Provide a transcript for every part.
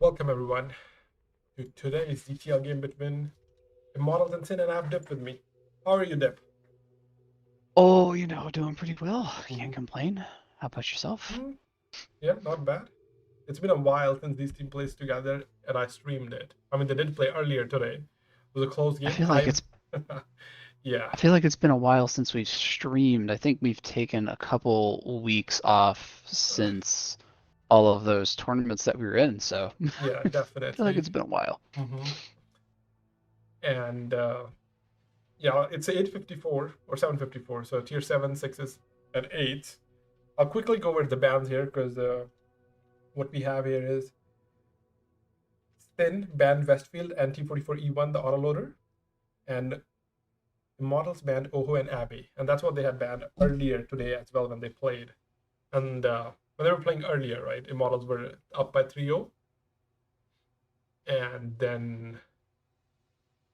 Welcome everyone to today's GTL game between Immortals and SYN, and I have Dip with me. How are you, Dip? Oh, doing pretty well. Can't Mm-hmm. complain. How about yourself? Yeah, not bad. It's been a while since these team plays together, and I streamed it. I mean, they did play earlier today. It was a close I game. feel like it's Yeah, I feel like it's been a while since we've streamed. I think we've taken a couple weeks off since all of those tournaments that we were in, so yeah, I feel like definitely. it's been a while. Mm-hmm. And yeah, it's 854 or 754. So tier 7, 6s, and 8s. I'll quickly go over the bans here because what we have here is SYN banned Westfield and T44E1, the autoloader, and Immortals banned Oho and Abbey. And that's what they had banned earlier today as well when they played. And when they were playing earlier, right, Immortals were up by 3-0. And then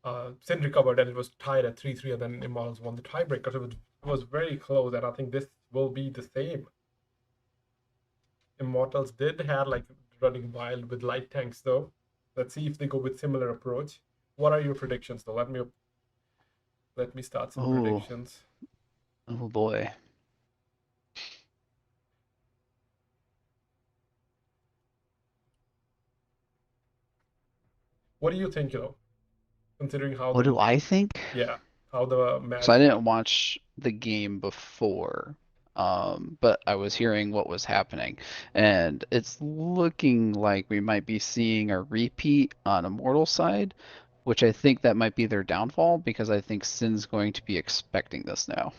SYN recovered and it was tied at 3-3. And then Immortals won the tiebreaker. So it was very close. And I think this will be the same. Immortals did have like running wild with light tanks though. Let's see if they go with similar approach. What are your predictions though? Let me start some Oh, predictions. oh boy. What do you think though? Considering how What the do I think? yeah, how the So I match didn't watch the game before, but I was hearing what was happening, and it's looking like we might be seeing a repeat on Immortal side, which I think that might be their downfall because I think SYN's going to be expecting this now.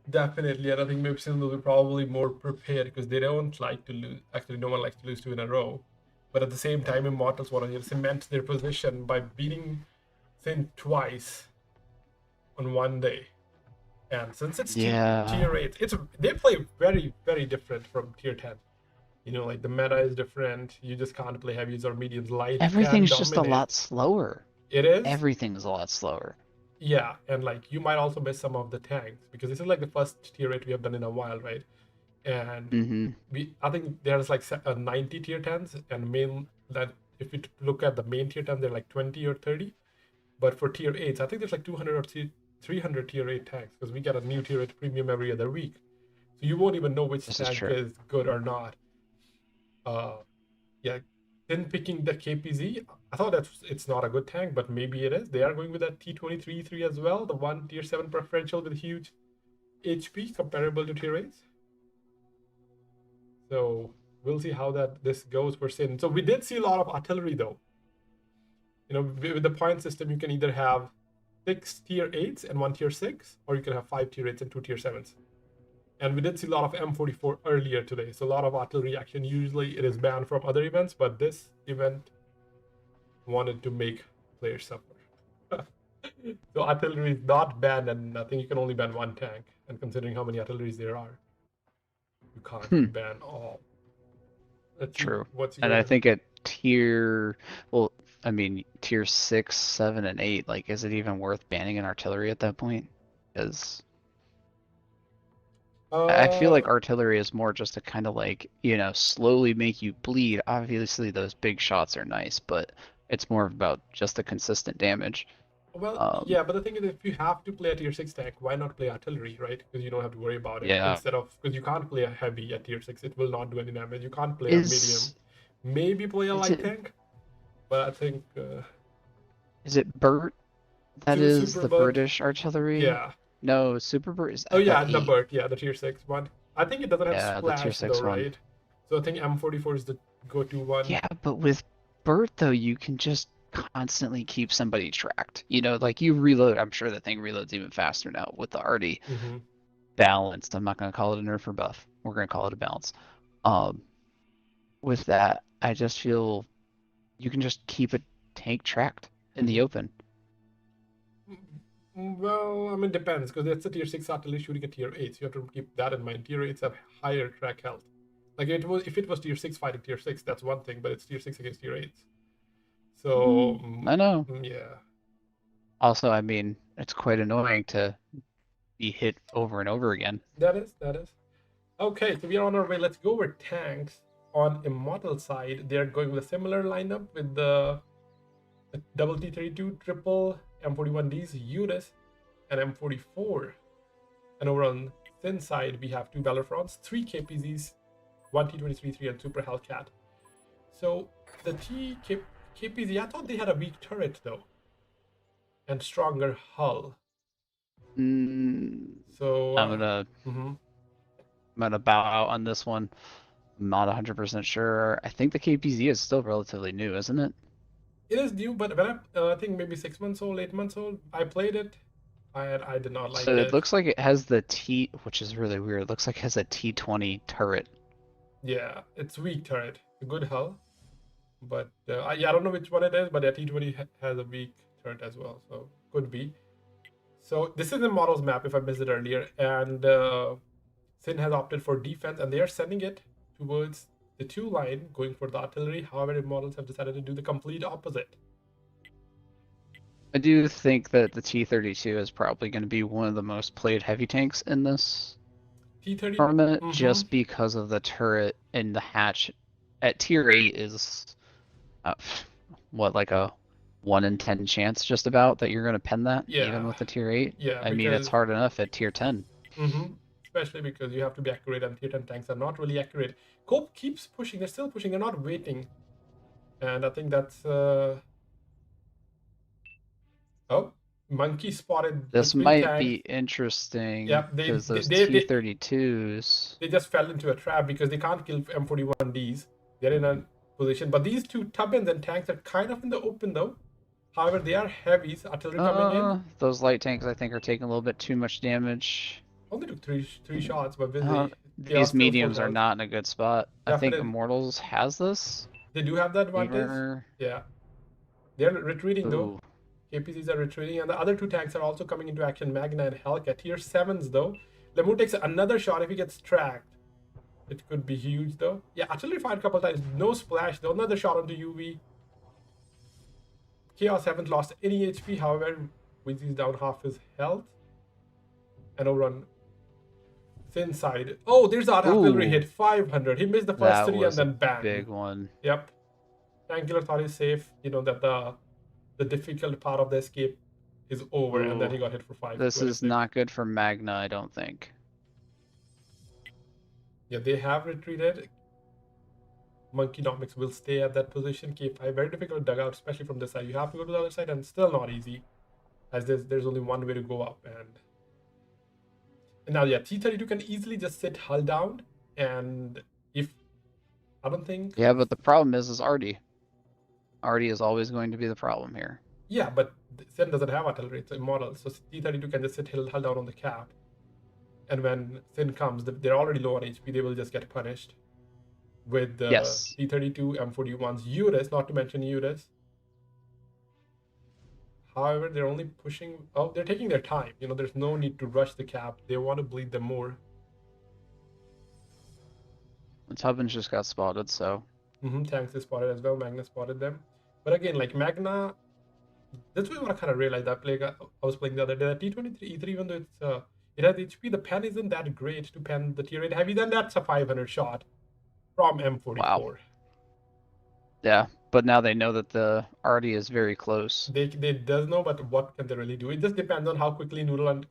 definitely, and I think Mipsin will be probably more prepared because they don't like to lose. Actually, no one likes to lose two in a row. But at the same time, Immortals want to cement their position by beating Sin twice on one day. And since it's Yeah, tier 8, they play very, very different from tier 10. Like the meta is different. You just can't play heavies or mediums. Light can everything's just a dominate. lot slower. It is, Everything's a lot slower. yeah, and like you might also miss some of the tanks because this is like the first tier 8 we have done in a while, right? And Hmm. I think there's like 90 tier 10s, and main that if you look at the main tier 10, they're like 20 or 30. But for tier 8s, I think there's like 200 or 300 tier 8 tanks because we get a new tier 8 premium every other week. So you won't even know which This is tank true. is good or not. Uh, yeah, then picking the KPZ, I thought that it's not a good tank, but maybe it is. They are going with that T23-3 as well, the one tier 7 preferential with huge HP comparable to tier 8s. So we'll see how that this goes for SYN. So we did see a lot of artillery though. With the point system, you can either have 6 tier 8s and 1 tier 6, or you can have 5 tier 8s and 2 tier 7s. And we did see a lot of M44 earlier today. So a lot of artillery action. Usually it is banned from other events, but this event wanted to make players suffer. So artillery is not banned, and I think you can only ban one tank. And considering how many artilleries there are, you can't Hmm. ban all. Let's see True. what's And I your. think at well, I mean, tier 6, 7, and 8, like, is it even worth banning an artillery at that point? Because I feel Uh, like artillery is more just to kind of like, slowly make you bleed. Obviously, those big shots are nice, but it's more about just the consistent damage. well, Um, yeah, but the thing is, if you have to play a tier 6 tank, why not play artillery, right? Because you don't have to worry about it. yeah. Instead of, because you can't play a heavy at tier 6, it will not do any damage. You can't play a medium. Is Maybe play a is light it tank, but I think is it Burt that is Super the Bud, British artillery? yeah. No, Super Burt is Oh, at yeah, the 8. Burt, yeah, the tier 6 one. I think it doesn't have Yeah, the tier splash though, 6 one. right? So I think M44 is the go-to one. Yeah, but with Bert though, you can just constantly keep somebody tracked. Like you reload, I'm sure the thing reloads even faster now with the already Hmm. balanced. I'm not gonna call it a nerf or buff. We're gonna call it a balance. Um, with that, I just feel you can just keep a tank tracked in the Hmm. open. Well, I mean, depends because it's a tier 6 artillery shooting a tier 8, so you have to keep that in mind. Tier 8s have higher track health. Like if it was tier 6 fighting tier 6, that's one thing, but it's tier 6 against tier 8s. So I know. yeah, Also, I mean, it's quite annoying to be hit over and over again. that is. Okay, so we are on our way. Let's go over tanks. on Immortal side, they're going with a similar lineup with the double T32, triple M41Ds, Urus, and M44. And over on SYN side, we have 2 Bellerfrons, 3 KPZs, 1 T23-3, and Super Hellcat. So the KPZ, I thought they had a weak turret though, and stronger hull. So I'm gonna bow out on this one. I'm not 100% sure. I think the KPZ is still relatively new, isn't it? it is new, but when I think maybe 6 months old, 8 months old, I played it. I did not like So it it. looks like it has the T, which is really weird. It looks like it has a T20 turret. Yeah, it's weak turret, a good hull, but I don't know which one it is, but the T20 has a weak turret as well, so could be. So this is the models map, if I missed it earlier, and SYN has opted for defense, and they are sending it towards the 2 line, going for the artillery. However, the models have decided to do the complete opposite. I do think that the T32 is probably going to be one of the most played heavy tanks in this T30 tournament, just because of the turret and the hatch at tier 8 is what, like a 1 in 10 chance just about that you're going to pen that, even with the tier 8. Yeah, I mean, it's hard enough at tier 10. Especially because you have to be accurate, and tier 10 tanks are not really accurate. Cope keeps pushing, they're still pushing, they're not waiting. And I think that's oh, Monkey spotted this the 3 might tanks. be interesting. Yeah, because those T32s, they just fell into a trap because they can't kill M41Ds. They're in a position, but these 2 Tubbins and tanks are kind of in the open though. However, they are heavies, artillery coming in. Those light tanks, I think, are taking a little bit too much damage. Only took three shots, but these mediums are not in a good spot. Definitely. I think Immortals has this. They do have that advantage. Yeah, they're retreating though. KPZs are retreating, and the other 2 tanks are also coming into action. Magna and Hellcat, tier 7s though. Lemur takes another shot if he gets tracked. It could be huge though. Yeah, artillery fired a couple times. No splash though. Another shot onto UV. Chaos haven't lost any HP. However, Wheezy's down half his health. And over on SYN side. Oh, there's the artillery hit. 500. He missed the first 3 and then bang. Big one. Yep. Angular thought he's safe. You know that the difficult part of the escape is over, and then he got hit for 5. This is not good for Magna, I don't think. Yeah, they have retreated. Monkeynomics will stay at that position. K5, very difficult to dug out, especially from this side. You have to go to the other side, and still not easy, as there's only one way to go up. And now, yeah, T32 can easily just sit hull down, and if I don't think. Yeah, but the problem is Artie. Artie is always going to be the problem here. Yeah, but SYN doesn't have artillery; it's immortal. So T32 can just sit hull down on the cap, and when SYN comes, they're already low on HP. They will just get punished with the T32 M41's Urus, not to mention Urus. However, they're only pushing. Oh, they're taking their time. You know, there's no need to rush the cap. They want to bleed them more. The Tubbins just got spotted, so. Tanks is spotted as well. Magna spotted them. But again, like Magna, that's what I kind of realized. I was playing the other day. T23 E3, even though it has HP, the pen isn't that great to pen the tier 8 heavy. Then that's a 500 shot from M44. Wow. Yeah, but now they know that the Artie is very close. They does know, but what can they really do? It just depends on how quickly Noodle and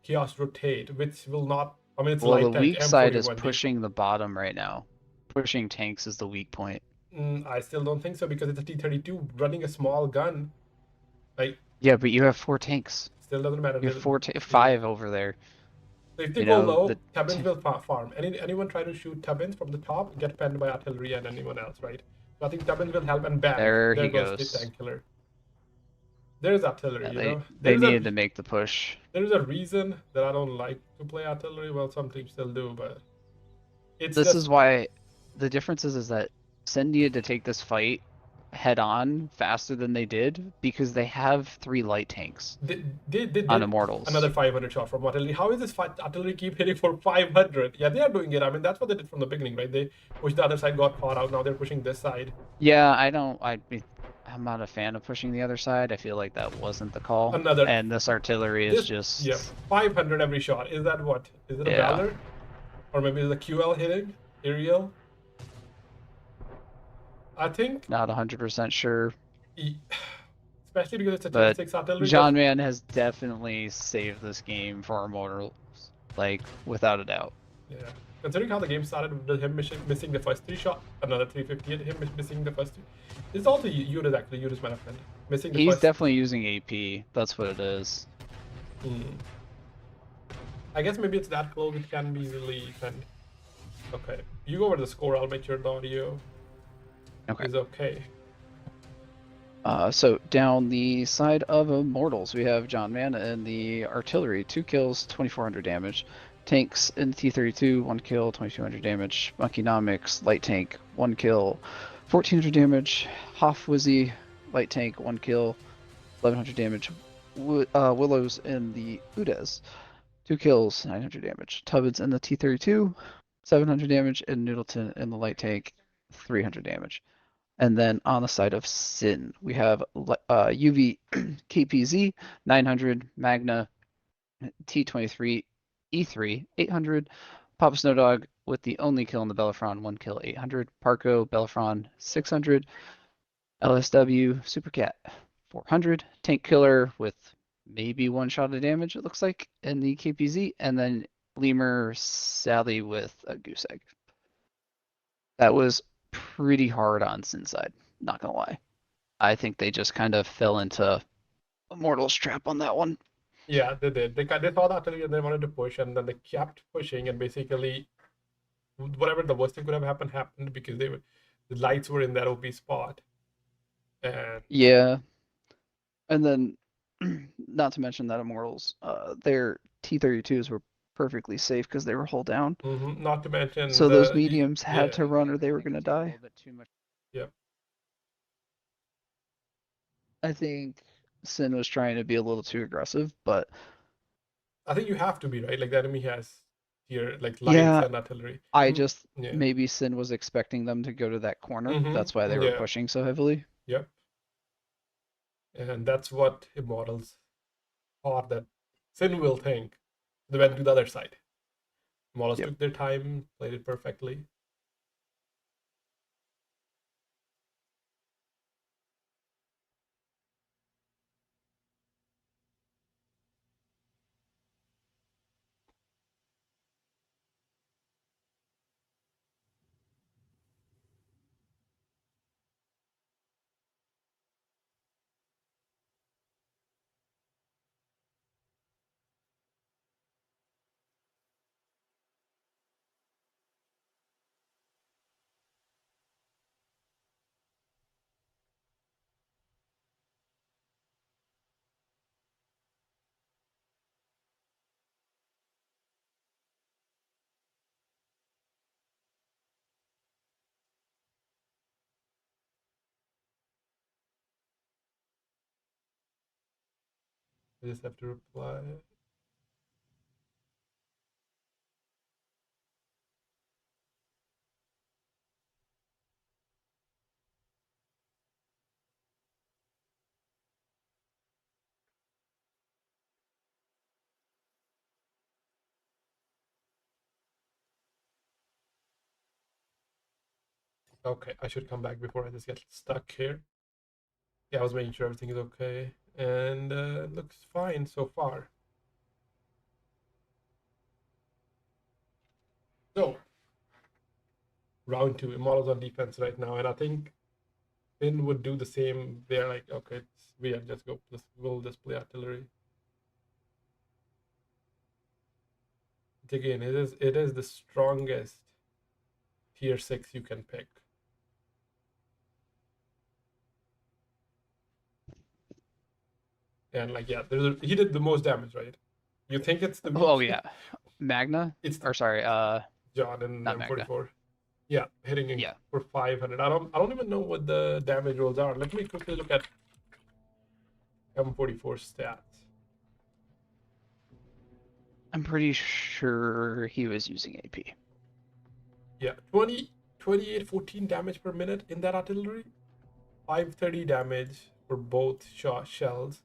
Chaos rotate, which will not. I mean, it's well, light the weak tank, side is pushing the bottom right now. Pushing tanks is the weak point. I still don't think so, because it's a T32 running a small gun. Like, yeah, but you have 4 tanks. Still doesn't matter. You have 5 over there. So if they go low, Tubbins will farm. Anyone try to shoot Tubbins from the top, get penned by artillery and anyone else, right? So I think Tubbins will help, and bang. There he goes. The tank killer. There's artillery, yeah, they needed to make the push. There's a reason that I don't like to play artillery. Well, some teams still do, but this is why the difference is that SYN needed to take this fight head on faster than they did, because they have 3 light tanks on Immortals. Another 500 shot from artillery. How is this artillery keep hitting for 500? Yeah, they are doing it. I mean, that's what they did from the beginning, right? They pushed the other side, got caught out. Now they're pushing this side. Yeah, I'm not a fan of pushing the other side. I feel like that wasn't the call. And this artillery is just... Yeah, 500 every shot. Is that what? Is it a Valor? Or maybe is a QL hitting? Aerial? I think, Not 100% sure, especially because it's a tier but 6 artillery, John Man has definitely saved this game for Immortals, like without a doubt. yeah. Considering how the game started with him missing the first 3 shot, another 350 at him missing the first 2. This is also Yunus actually, Yunus might have been missing the He's first. definitely using AP. That's what it is. I guess maybe it's that close, it can be easily sent. Okay, you go over the score, I'll make sure the audio Okay. is okay. So down the side of Immortals, we have John Man and the artillery, 2 kills, 2400 damage. Tanks in the T-32, 1 kill, 2200 damage. Monkeynomics, light tank, 1 kill, 1400 damage. Hoff Wizzy, light tank, 1 kill, 1100 damage. Willows in the Udes, 2 kills, 900 damage. Tubbins in the T-32, 700 damage. And Noodleton in the light tank, 300 damage. And then on the side of SYN, we have UV KPZ 900, Magna T23, E3 800, Papa Snow Dog with the only kill in the Belafron, 1 kill 800, Parco Belafron 600, LSW Supercat 400, Tank Killer with maybe 1 shot of damage, it looks like, in the KPZ, and then Lemur Sally with a goose egg. That was pretty hard on SYN side, not gonna lie. I think they just kind of fell into Immortal's trap on that one. Yeah, they did. They saw the artillery and they wanted to push, and then they kept pushing, and basically, whatever the worst thing could have happened because the lights were in that OP spot, and Yeah, and then not to mention that Immortals, their T-32s were perfectly safe because they were hull down. not to mention So those the mediums had yeah, to run or they were gonna die. yeah. I think SYN was trying to be a little too aggressive, but I think you have to be right. Like the enemy has here like lights yeah, and artillery. I just Yeah. maybe SYN was expecting them to go to that corner. That's why they were Yeah. pushing so heavily. Yep. And that's what Immortals thought that SYN will think. They went to the other side. Immortals Yep. took their time, played it perfectly. I just have to reply. Okay, I should come back before I just get stuck here. Yeah, I was making sure everything is okay. And it looks fine so far. So, round 2, Immortals on defense right now. And I think Finn would do the same. They're like, okay, we are just go. We'll just play artillery. But again, it is the strongest tier 6 you can pick. And like, yeah, he did the most damage, right? You think it's the Oh weak? yeah, Magna, It's or sorry, John and not Magna. M44. Yeah, hitting Yeah, for 500. I don't even know what the damage rolls are. Let me quickly look at M44 stats. I'm pretty sure he was using AP. Yeah, 20, 28, 14 damage per minute in that artillery. 530 damage for both shells.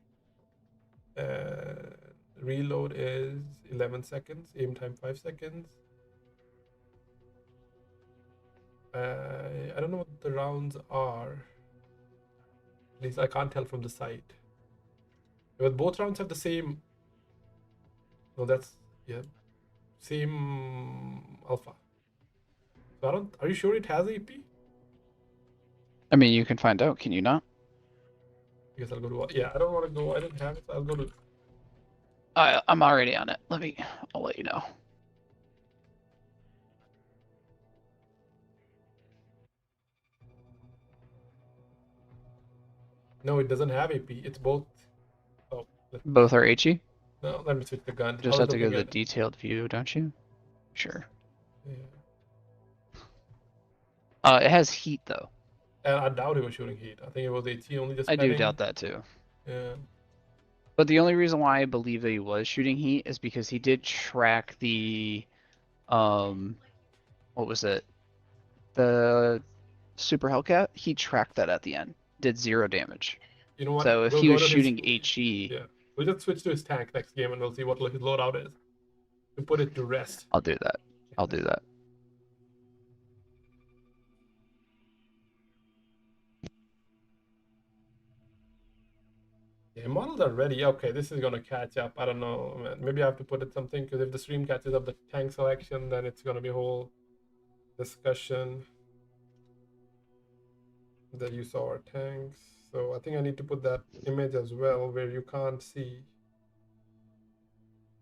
Reload is 11 seconds. Aim time 5 seconds. I don't know what the rounds are. At least I can't tell from the site. But both rounds have the same. No, that's yeah, same alpha. So I don't. Are you sure it has AP? I mean, you can find out, can you not? Because I'll go to. Yeah, I don't want to go. I don't have it. So I'll go to. I'm already on it. I'll let you know. No, it doesn't have AP. It's both. Oh, Both are HE? no. Let me switch the gun. I Just was have to go looking to the at. detailed view, don't you? Sure. Yeah. It has heat though. And I doubt he was shooting heat. I think it was AT only just I do spending. doubt that too. Yeah. But the only reason why I believe that he was shooting heat is because he did track the what was it? The Super Hellcat, he tracked that at the end. Did 0 damage. You know what? So if We'll he go was to his. shooting HE, Yeah. We'll just switch to his tank next game and we'll see what his loadout is. To put it to rest. I'll do that. I'll do that. Yeah, models are ready. Okay, this is gonna catch up. I don't know, man. Maybe I have to put it something because if the stream catches up the tank selection, then it's gonna be a whole discussion that you saw our tanks. So I think I need to put that image as well where you can't see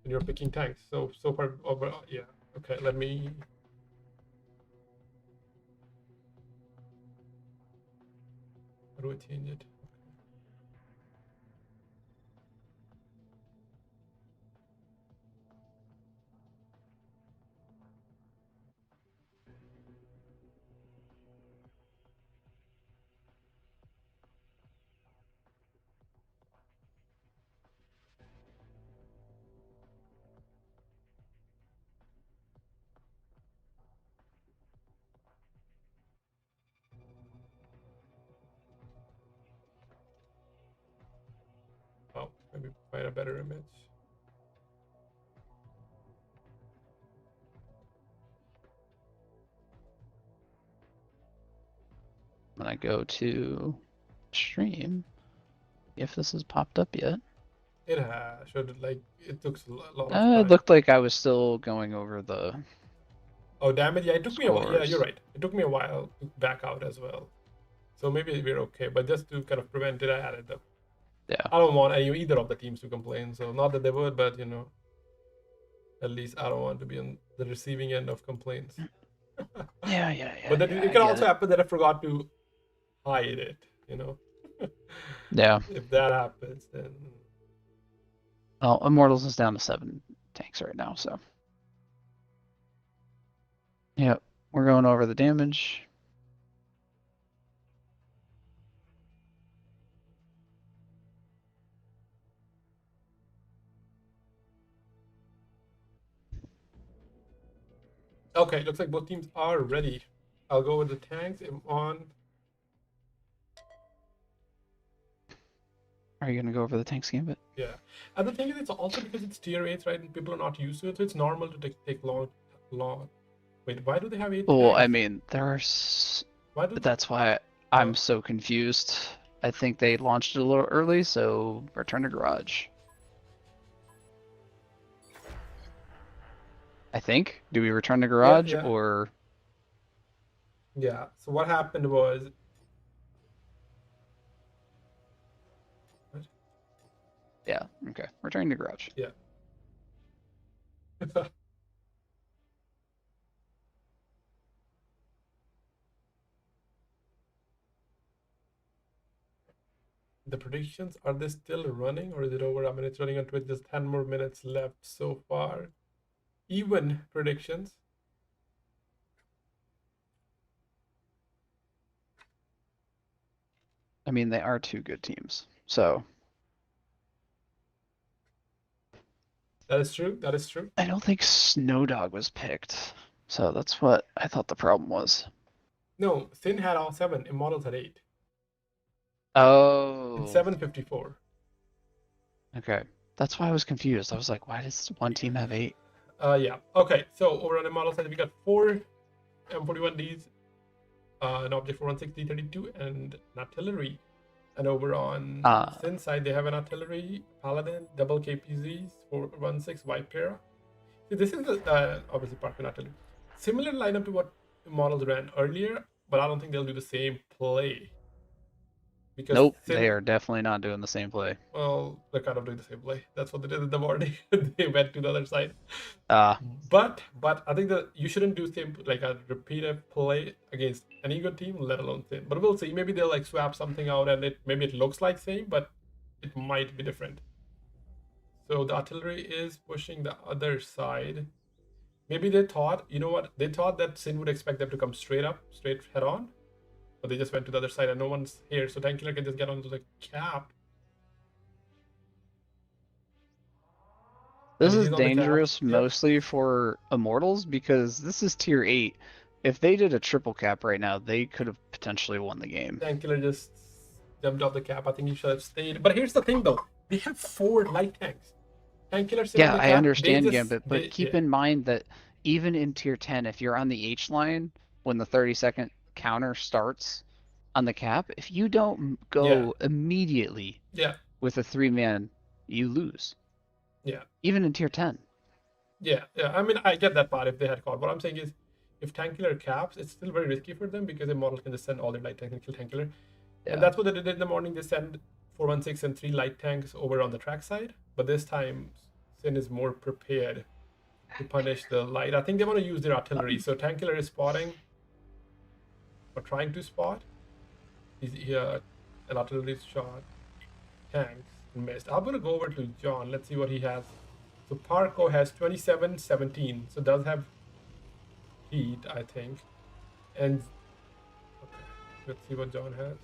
when you're picking tanks. So far, yeah. Okay, let me. How do I change it? Oh, maybe find a better image. When I go to stream, if this has popped up yet. It should like it took a lot of It time. looked like I was still going over the Oh, damage. Yeah, it took me a while. Yeah, you're scores. right. It took me a while to back out as well. So maybe we're okay. But just to kind of prevent it, I added them. Yeah. I don't want either of the teams to complain. So not that they would, but at least I don't want to be on the receiving end of complaints. Yeah. But then Yeah, it I can get also it. happen that I forgot to hide it. Yeah. If that happens, then Well, Immortals is down to 7 tanks right now, so. Yep. We're going over the damage. okay. Looks like both teams are ready. I'll go with the tanks. I'm on. Are you gonna go over the tanks gambit? Yeah, and the thing is, it's also because it's tier 8, right? And people are not used to it, so it's normal to take long. Wait, why do they have 8 Well, I tanks? mean, Why do? that's why I'm so confused. I think they launched it a little early, so return to garage. I think. Do we return to Yeah, garage yeah, or? yeah. So what happened was. What? Yeah. Okay. Returning to garage. Yeah. The predictions, are they still running or is it over? I mean, it's running on Twitch. There's 10 more minutes left so far. Even predictions. I mean, they are 2 good teams, so. That is true. That is true. I don't think Snowdog was picked, so that's what I thought the problem was. No, SYN had all 7. Immortals had 8. Oh. It's 7:54. Okay. That's why I was confused. I was like, why does one team have 8? Yeah. Okay. So over on Immortals side, we got 4 M41Ds, an object 416 and an artillery. And over on SYN side, they have an artillery, paladin, double KPZs, 416 Vipera. See, this is obviously Parkman artillery. Similar lineup to what models ran earlier, but I don't think they'll do the same play. Because Nope, SYN, they are definitely not doing the same play. well, they're kind of doing the same play. That's what they did in the morning. They went to the other side. Ah, But I think that you shouldn't do same like a repeated play against any good team, let alone SYN. But we'll see. Maybe they'll like swap something out, and maybe it looks like same, but it might be different. So the artillery is pushing the other side. Maybe they thought, you know what? They thought that SYN would expect them to come straight up, straight head on, but they just went to the other side, and no one's here, so Tank Killer can just get onto the cap. this And is he's on the cap. dangerous Yep. mostly for Immortals because this is tier 8. If they did a triple cap right now, they could have potentially won the game. Tank Killer just jumped off the cap. I think he should have stayed. But here's the thing, though. They have 4 light tanks. Tank Killer sitting Yeah, on the I cap. understand, Gambit, but keep in mind that even in tier 10, if you're on the H line, when the 30-second counter starts on the cap, if you don't go immediately with a 3-man, you lose. Yeah. Even in tier 10. Yeah. I mean, I get that part if they had caught. What I'm saying is, if Tank Killer caps, it's still very risky for them because the model can just send all their light tanks and kill Tank Killer. Yeah. And that's what they did in the morning. They send 416 and 3 light tanks over on the track side. But this time, SYN is more prepared to punish the light. I think they want to use their artillery. So Tank Killer is spotting, or trying to spot. He's here, an artillery shot, tanks, and missed. I'm going to go over to John. Let's see what he has. So Parko has 27-17. So does have heat, I think. And okay, let's see what John has.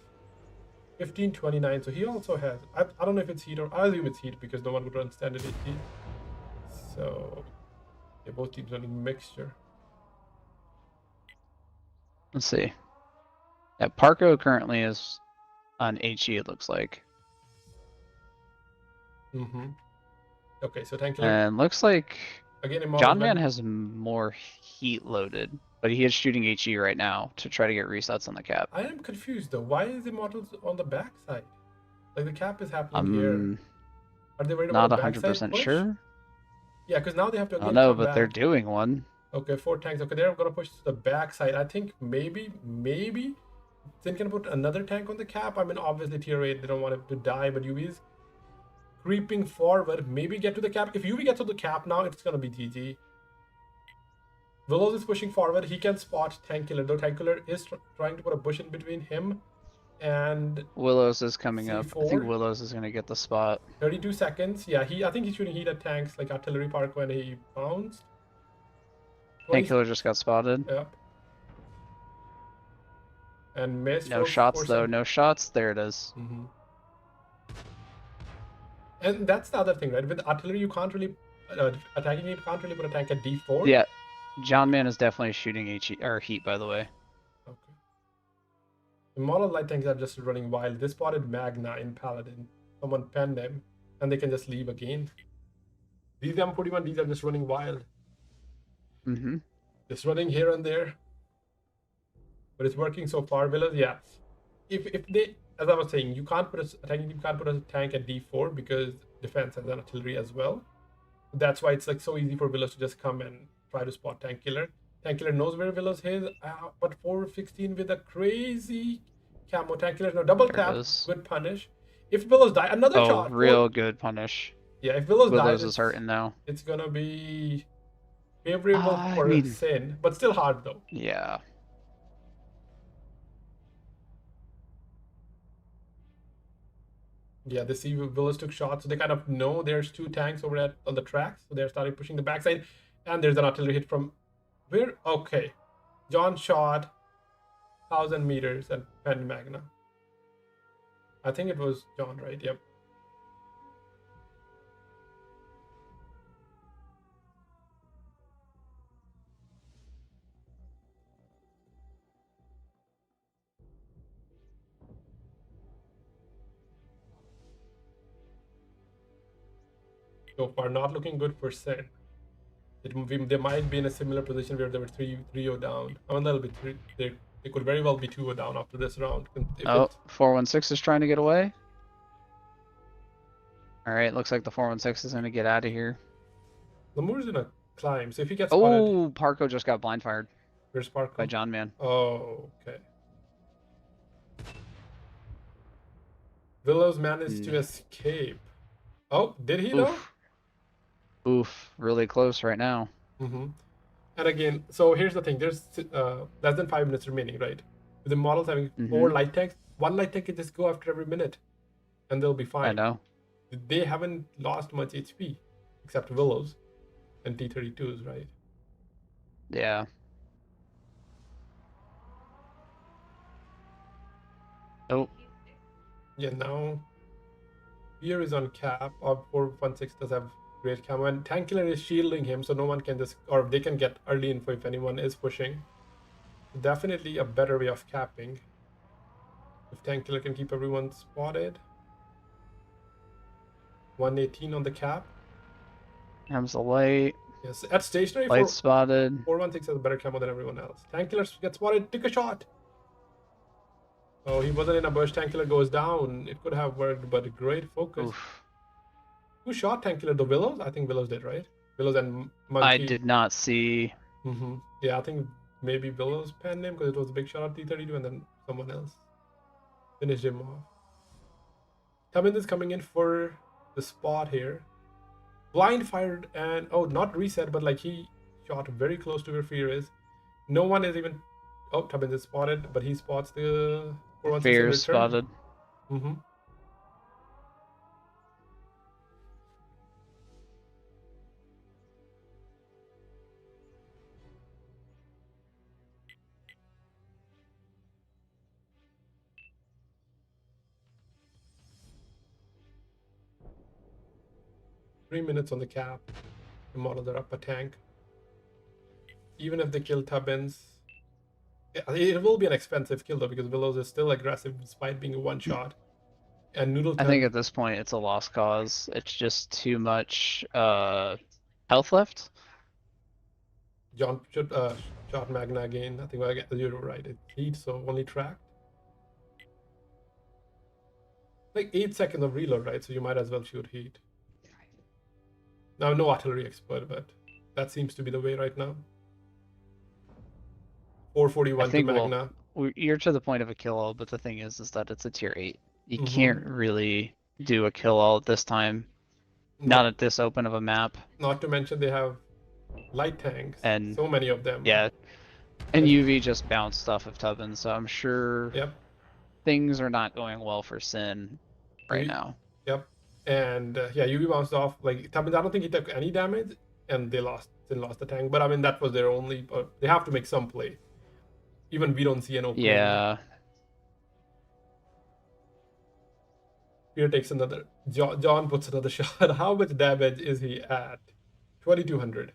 15-29. So he also has. I don't know if it's heat or I assume it's heat because no one would run standard heat. So yeah, both teams running mixture. Let's see. Yeah, Parko currently is on HE, it looks like. Mm-hmm. Okay, so Tank Killer. And looks like again, John Man has more heat loaded, but he is shooting HE right now to try to get resets on the cap. I am confused though. Why is the models on the backside? Like the cap is happening here. Are they worried about not the backside 100% push? sure. Yeah, because now they have to. I don't know, but they're doing one. Okay, 4 tanks. Okay, they're gonna push to the backside. I think maybe SYN can put another tank on the cap. I mean, obviously tier 8, they don't want him to die, but UV is creeping forward. Maybe get to the cap. If UV gets to the cap now, it's gonna be GG. Willows is pushing forward. He can spot Tank Killer, though Tank Killer is trying to put a bush in between him and Willows is coming up. I think C4. Willows is gonna get the spot. 32 seconds. Yeah, I think he's shooting heat at tanks like artillery park when he bounced. Tank Killer just got spotted. Yep. And missed. No shots though. No shots. There it is. Mm-hmm. And that's the other thing, right? With artillery, you can't really attacking. You can't really put a tank at D4. Yeah, John Man is definitely shooting HE or heat, by the way. Okay. The model light tanks are just running wild. They spotted Magna in Paladin. Someone penned them, and they can just leave again. These M41, these are just running wild. Mm-hmm. Just running here and there. But it's working so far. Villas, yeah. If they, as I was saying, you can't put attacking team can't put a tank at D4 because defense has an artillery as well. That's why it's like so easy for Villas to just come and try to spot Tank Killer. Tank Killer knows where Villas is, but 416 with a crazy camo. Tank Killer, no double tap, good punish. If Villas die, another shot. Real good punish. Yeah, if Villas dies, Willows is hurting now. It's gonna be favorable for SYN, but still hard though. Yeah. Yeah, they see Villas took shots, so they kind of know there's 2 tanks over on the tracks, so they're starting pushing the backside, and there's an artillery hit from where? Okay, John shot 1,000 meters and penned Magna. I think it was John, right? Yep. So far, not looking good for SYN. They might be in a similar position where they were 3-0 down. I'm a little bit. They're It could very well be 2 down after this round. If Oh, it, 416 is trying to get away. All right, looks like the 416 is going to get out of here. Lemur's in a climb, so if he gets spotted, Oh, Parko just got blind fired where's Sparkle? by John Man. Oh, okay. Willows managed to escape. Oh, did he though? Oof. Oof, really close right now. Mm-hmm. And again, so here's the thing: there's less than 5 minutes remaining, right? With the models having 4 light tanks, 1 light tank can just go after every minute, and they'll be fine. I know. They haven't lost much HP, except Willows and T32s, right? Yeah. Oh. Yeah, now Fear is on cap. Or 416 does have great camo, and Tank Killer is shielding him, so no one can just, or they can get early info if anyone is pushing. Definitely a better way of capping. If Tank Killer can keep everyone spotted. 118 on the cap. Comes the light. Yes, at stationary, Light spotted. 416 has a better camo than everyone else. Tank Killer gets spotted, took a shot. Oh, he wasn't in a bush. Tank Killer goes down. It could have worked, but great focus. Oof. Who shot Tank Killer? The Willows? I think Willows did, right? Willows and Monkey. I did not see. Yeah, I think maybe Willows panned him because it was a big shot at T32, and then someone else finished him off. Tubbins is coming in for the spot here. Blind fired and, oh, not reset, but like he shot very close to where Fear is. No one is even. Oh, Tubbins is spotted, but he spots the 416 Fear in is return. spotted. Mm-hmm. Three minutes on the cap. The models are up a tank. Even if they kill Tubbins, it will be an expensive kill though, because Willows is still aggressive despite being a one shot. And Noodle. I think at this point it's a lost cause. It's just too much health left. John should shot Magna again. I think you're right. It heat, so only tracked. Like 8 seconds of reload, right? So you might as well shoot heat. Now, no artillery expert, but that seems to be the way right now. 441 I think to Magna. You're to the point of a kill all, but the thing is that it's a tier 8. You can't really do a kill all at this time. Not at this open of a map. Not to mention they have light tanks, and so many of them. Yeah, and UV just bounced stuff of Tubbins, so I'm sure things are not going well for SYN right now. Yep, and yeah, UV bounced off. Like Tubbins, I don't think he took any damage, and they lost. SYN lost the tank, but I mean that was their only. They have to make some play. Even we don't see an opening. Yeah. Fear takes another. John puts another shot. How much damage is he at? 2200.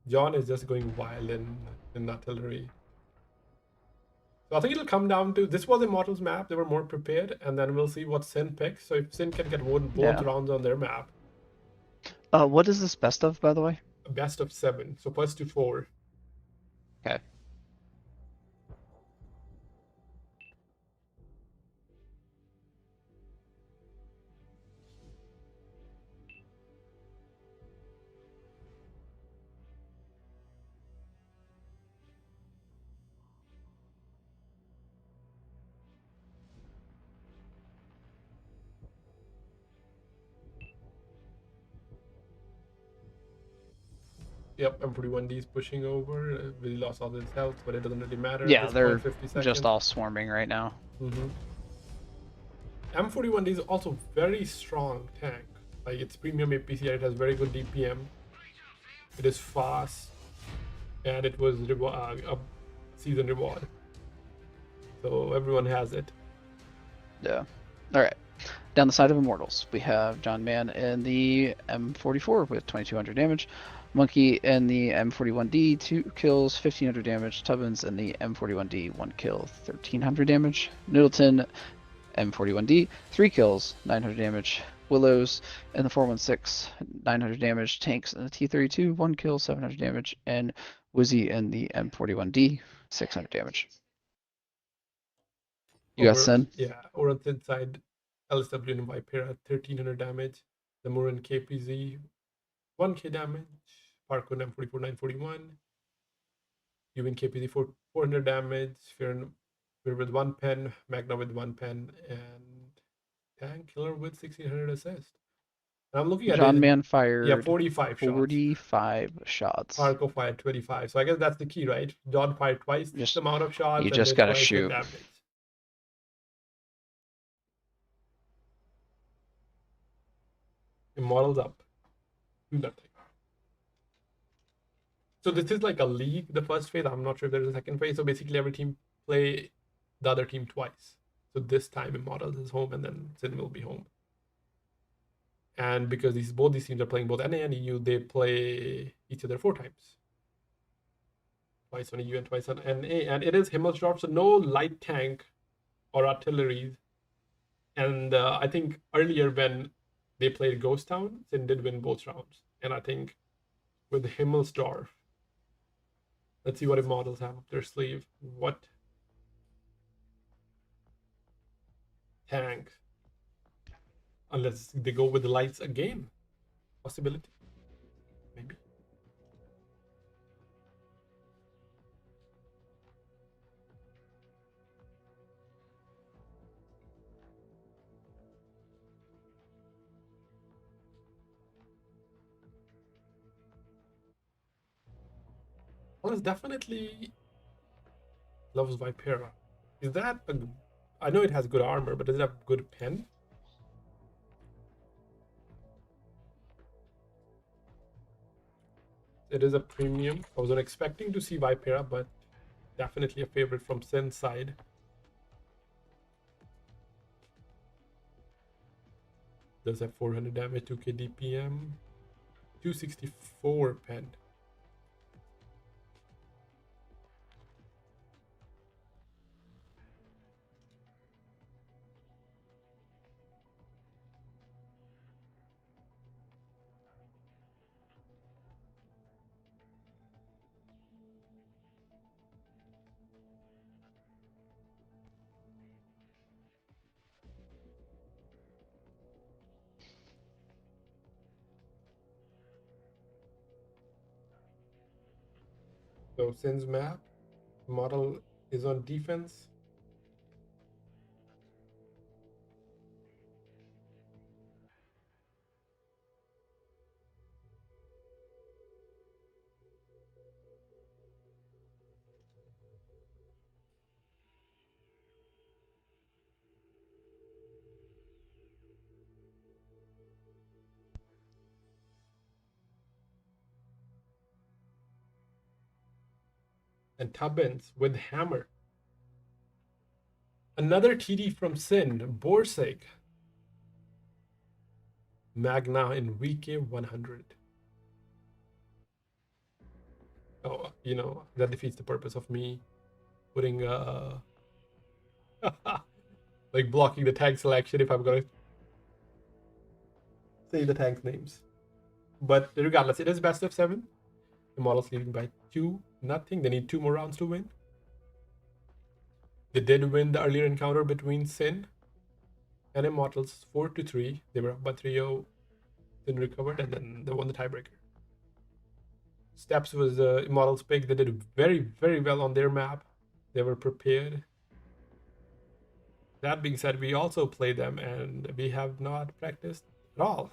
John is just going wild in artillery. So I think it'll come down to, this was Immortals map. They were more prepared, and then we'll see what SYN picks. So if SYN can get both rounds on their map. What is this best of, by the way? Best of 7. So first to 4. Okay. Yep, M41D is pushing over. Really lost all his health, but it doesn't really matter. Yeah, they're just all swarming right now. M41D is also very strong tank. Like, it's premium APC, it has very good DPM. It is fast, and it was a season reward. So everyone has it. Yeah. All right. Down the side of Immortals, we have John Man in the M44 with 2200 damage. Monkey in the M41D, 2 kills, 1500 damage. Tubbins in the M41D, 1 kill, 1300 damage. Noodleton, M41D, 3 kills, 900 damage. Willows and the 416, 900 damage. Tanks and the T32, 1 kill, 700 damage. And Wizzy and the M41D, 600 damage. You got Sin? Over on thin side, LSW and Vipera, 1300 damage. The Murin KPZ, 1k damage. Parko M44, 941. Yuin KPZ, 400 damage. Fear with 1 pen. Magna with 1 pen. And Tank Killer with 1600 assist. And I'm looking at John it. Man fired 45 shots. 45 shots. Parko fired 25. So I guess that's the key, right? John fired twice the amount of shots. You just gotta shoot. Damage. Immortals up. Do nothing. So this is like a league, the first phase. I'm not sure if there's a second phase. So basically every team play the other team twice. So this time Immortals is home and then SYN will be home. And because both these teams are playing both NA and EU, they play each other 4 times. Twice on EU and twice on NA. And it is Himmelsdorf, so no light tank or artillery. And I think earlier when they played Ghost Town, SYN did win both rounds. And I think with Himmelsdorf, let's see what Immortals have up their sleeve. What tank? Unless they go with the lights again. Possibility. Maybe. Well, it's definitely loves Vipera. Is that I know it has good armor, but does it have good pen? It is a premium. I wasn't expecting to see Vipera, but definitely a favorite from SYN's side. Does have 400 damage, 2k DPM, 264 pen. So SYN's map model is on defense. And Tubbins with hammer. Another TD from SYN, Borsig. Magna in VK 100. Oh, you know, that defeats the purpose of me putting like blocking the tank selection if I'm gonna say the tank names. But regardless, it is best of 7. The Immortals leading by 2-0. They need 2 more rounds to win. They did win the earlier encounter between SYN and Immortals 4-3. They were up by 3-0. SYN recovered and then they won the tiebreaker. Steps was the Immortals pick. They did very, very well on their map. They were prepared. That being said, we also play them and we have not practiced at all.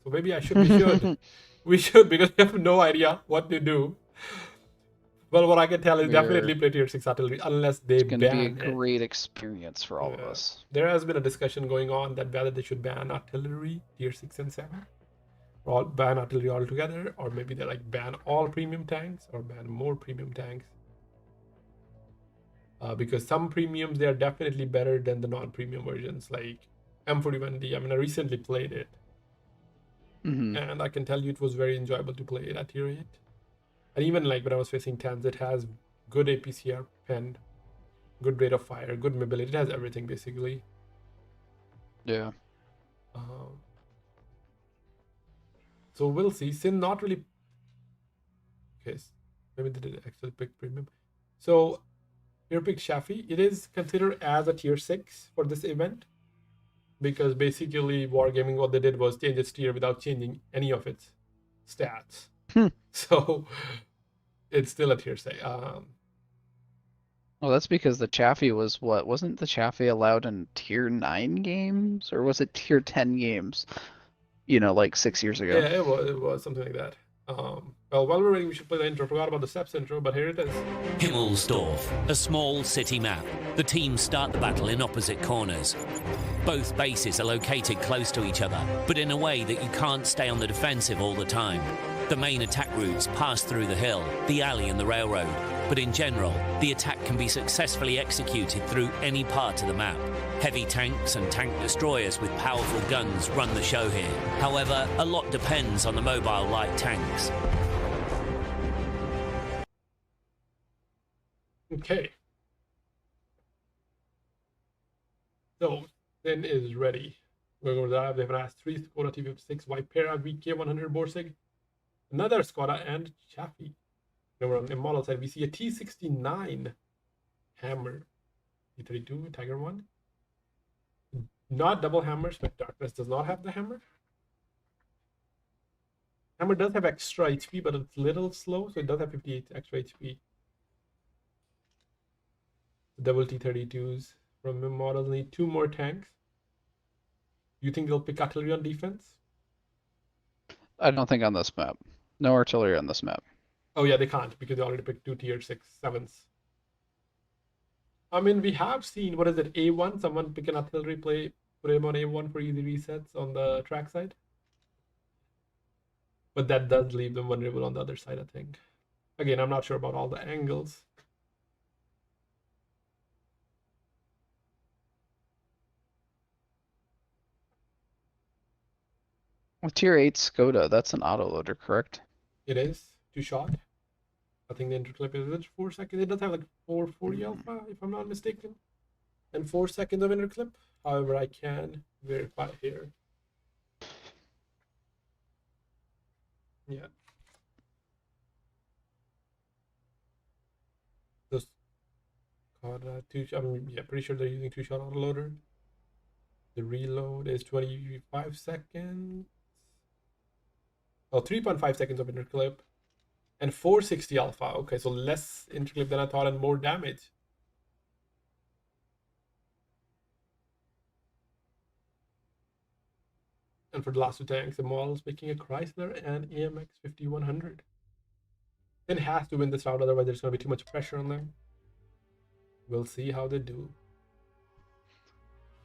So maybe we should. We should, because we have no idea what to do. Well, what I can tell is definitely play tier 6 artillery unless they ban it. It's going to be a great experience for all of us. There has been a discussion going on that whether they should ban artillery tier 6 and 7. Or ban artillery altogether, or maybe they like ban all premium tanks or ban more premium tanks. Because some premiums, they are definitely better than the non-premium versions, like M41D. I mean, I recently played it. And I can tell you it was very enjoyable to play it at tier 8. And even like when I was facing 10s, it has good APCR pen, good rate of fire, good mobility. It has everything basically. Yeah. So we'll see. SYN not really. Okay, maybe they did actually pick premium. So here picked Shafi. It is considered as a tier 6 for this event because basically Wargaming, what they did was change its tier without changing any of its stats. So it's still a tier 6. Well, that's because the Chaffee was what? Wasn't the Chaffee allowed in tier 9 games? Or was it tier 10 games? You know, like 6 years ago. Yeah, it was something like that. Well, while we're waiting, we should play the intro. Forgot about the steps intro, but here it is. Himmelsdorf, a small city map. The teams start the battle in opposite corners. Both bases are located close to each other, but in a way that you can't stay on the defensive all the time. The main attack routes pass through the hill, the alley and the railroad, but in general, the attack can be successfully executed through any part of the map. Heavy tanks and tank destroyers with powerful guns run the show here. However, a lot depends on the mobile light tanks. Okay. So, SYN is ready. We're going to dive. They have an S3, Skoda T56, Vipera, VK100, Borsig, another Skoda, and Chaffee. Then we're on the model side. We see a T69 Hammer, T32, Tiger 1. Not double hammers, but Darkness does not have the hammer. Hammer does have extra HP, but it's a little slow, so it does have 58 extra HP. Double T32s from the models need 2 more tanks. You think they'll pick artillery on defense? I don't think on this map. No artillery on this map. Oh yeah, they can't because they already picked 2 tier 7s. I mean, we have seen, what is it, A1? Someone pick an artillery play, put him on A1 for easy resets on the track side. But that does leave them vulnerable on the other side, I think. Again, I'm not sure about all the angles. With tier 8 Skoda, that's an autoloader, correct? It is 2-shot. I think the interclip is 4 seconds. It does have like 440 alpha, if I'm not mistaken, and 4 seconds of interclip. However, I can verify here. Yeah. Those got yeah, pretty sure they're using 2-shot autoloader. The reload is 25 seconds. Oh, 3.5 seconds of interclip. And 460 alpha. Okay, so less interclip than I thought and more damage. And for the last 2 tanks, the model's picking a Chrysler and AMX 5100. Then has to win this round, otherwise there's going to be too much pressure on them. We'll see how they do.